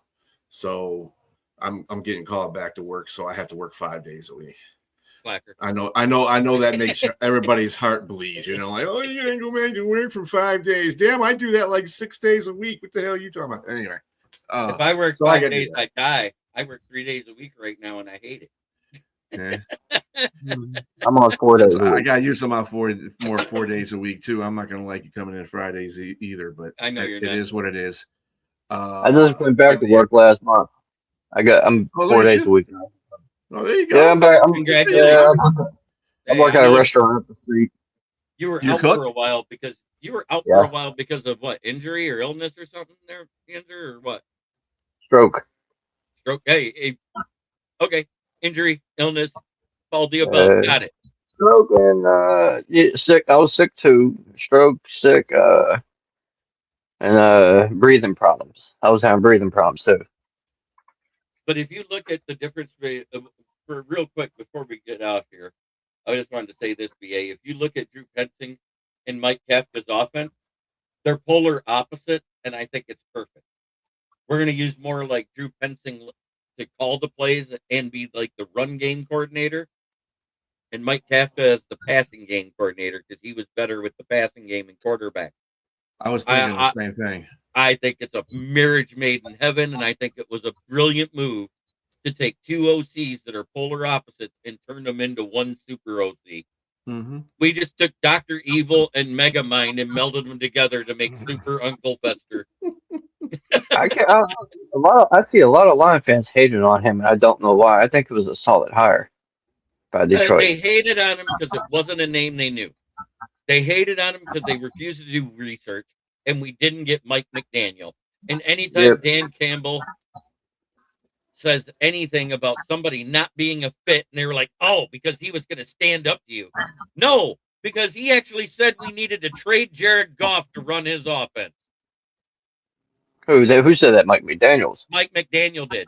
Speaker 4: So I'm getting called back to work, so I have to work 5 days a week.
Speaker 3: Slacker.
Speaker 4: I know that makes everybody's heart bleed. You know, like, oh, you gotta go back to work for 5 days. Damn, I do that like 6 days a week. What the hell are you talking about? Anyway,
Speaker 3: If I work
Speaker 4: so I
Speaker 3: 5
Speaker 4: gotta do
Speaker 3: days,
Speaker 4: that.
Speaker 3: I die. I work 3 days a week right now, and I hate it.
Speaker 4: Yeah.
Speaker 7: I'm on 4 days.
Speaker 4: I got to use some out 4 days a week too. I'm not going to like you coming in Fridays either, but
Speaker 3: I know you're not.
Speaker 4: It is what it is.
Speaker 7: I just went back to work last month. I'm 4 days a week now.
Speaker 4: Oh, there you go.
Speaker 7: Yeah, I'm back.
Speaker 3: Congratulations.
Speaker 7: I'm working at a restaurant up the street.
Speaker 3: You were
Speaker 4: You
Speaker 3: out
Speaker 4: cook?
Speaker 3: for a while because of what, injury or illness or something there, Andrew, or what?
Speaker 7: Stroke.
Speaker 3: Hey, okay. Injury, illness, all the above. Got it.
Speaker 7: Stroke and sick. I was sick too. Stroke, sick, and breathing problems. I was having breathing problems too.
Speaker 3: But if you look at the difference, for real quick before we get out here, I just wanted to say this, BA. If you look at Drew Pensing and Mike Kafka's offense, they're polar opposite, and I think it's perfect. We're going to use more like Drew Pensing to call the plays and be like the run game coordinator, and Mike Kafka as the passing game coordinator because he was better with the passing game and quarterback.
Speaker 4: I was thinking the same thing.
Speaker 3: I think it's a marriage made in heaven, and I think it was a brilliant move to take two OCs that are polar opposites and turn them into one super OC.
Speaker 4: Mm-hmm.
Speaker 3: We just took Dr. Evil and Megamind and melded them together to make Super Uncle Fester.
Speaker 7: I see a lot of Lion fans hating on him, and I don't know why. I think it was a solid hire by Detroit.
Speaker 3: They hated on him because it wasn't a name they knew. They hated on him because they refused to do research, and we didn't get Mike McDaniel. And anytime Dan Campbell says anything about somebody not being a fit, and they were like, oh, because he was going to stand up to you. No, because he actually said we needed to trade Jared Goff to run his offense.
Speaker 7: Who said that? Mike McDaniels.
Speaker 3: Mike McDaniel did.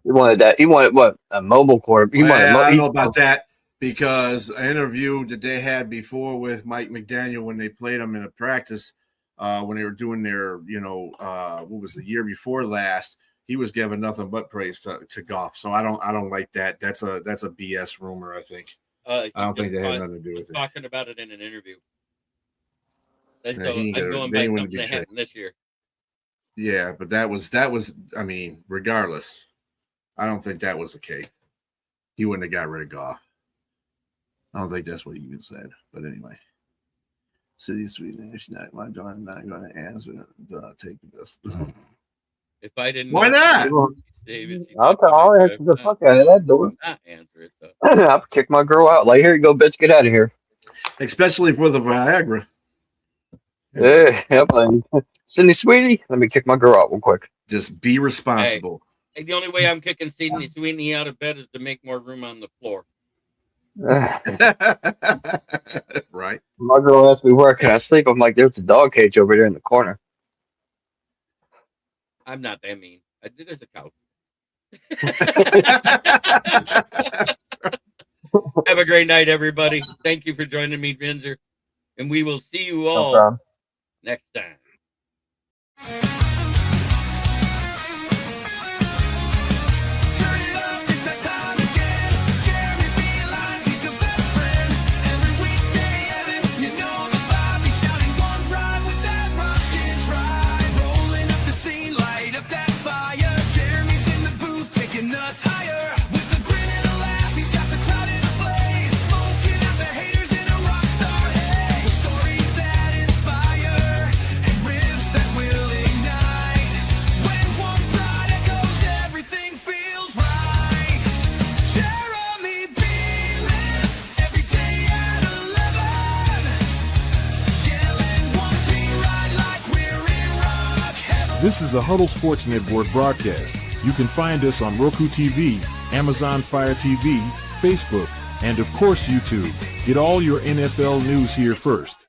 Speaker 7: He wanted that. He wanted what? A mobile quarterback.
Speaker 4: I don't know about that because an interview that they had before with Mike McDaniel when they played him in a practice when they were doing their, what was the year before last, he was giving nothing but praise to Goff. So I don't like that. That's a BS rumor, I think. I don't think they had nothing to do with it.
Speaker 3: Talking about it in an interview. I'm
Speaker 4: going
Speaker 3: by something that happened this year.
Speaker 4: Yeah, but that was. I mean, regardless, I don't think that was the case. He wouldn't have got rid of Goff. I don't think that's what he even said. But anyway, City Sweden, not my daughter, not going to answer. Take the best.
Speaker 3: If I didn't,
Speaker 4: why not?
Speaker 7: David, I'll answer the fuck out of that door.
Speaker 3: Not answer it though.
Speaker 7: I'll kick my girl out. Like, here you go, bitch, get out of here.
Speaker 4: Especially for the Viagra.
Speaker 7: Yeah, Sydney Sweeney, let me kick my girl out real quick.
Speaker 4: Just be responsible.
Speaker 3: Hey, the only way I'm kicking Sydney Sweeney out of bed is to make more room on the floor.
Speaker 4: Right.
Speaker 7: My girl asked me where can I sleep. I'm like, there's a dog cage over there in the corner.
Speaker 3: I'm not that mean. There's a couch. Have a great night, everybody. Thank you for joining me, Vinzer. And we will see you all next time.
Speaker 2: This is a Huddle Sports Network broadcast. You can find us on Roku TV, Amazon Fire TV, Facebook, and of course YouTube. Get all your NFL news here first.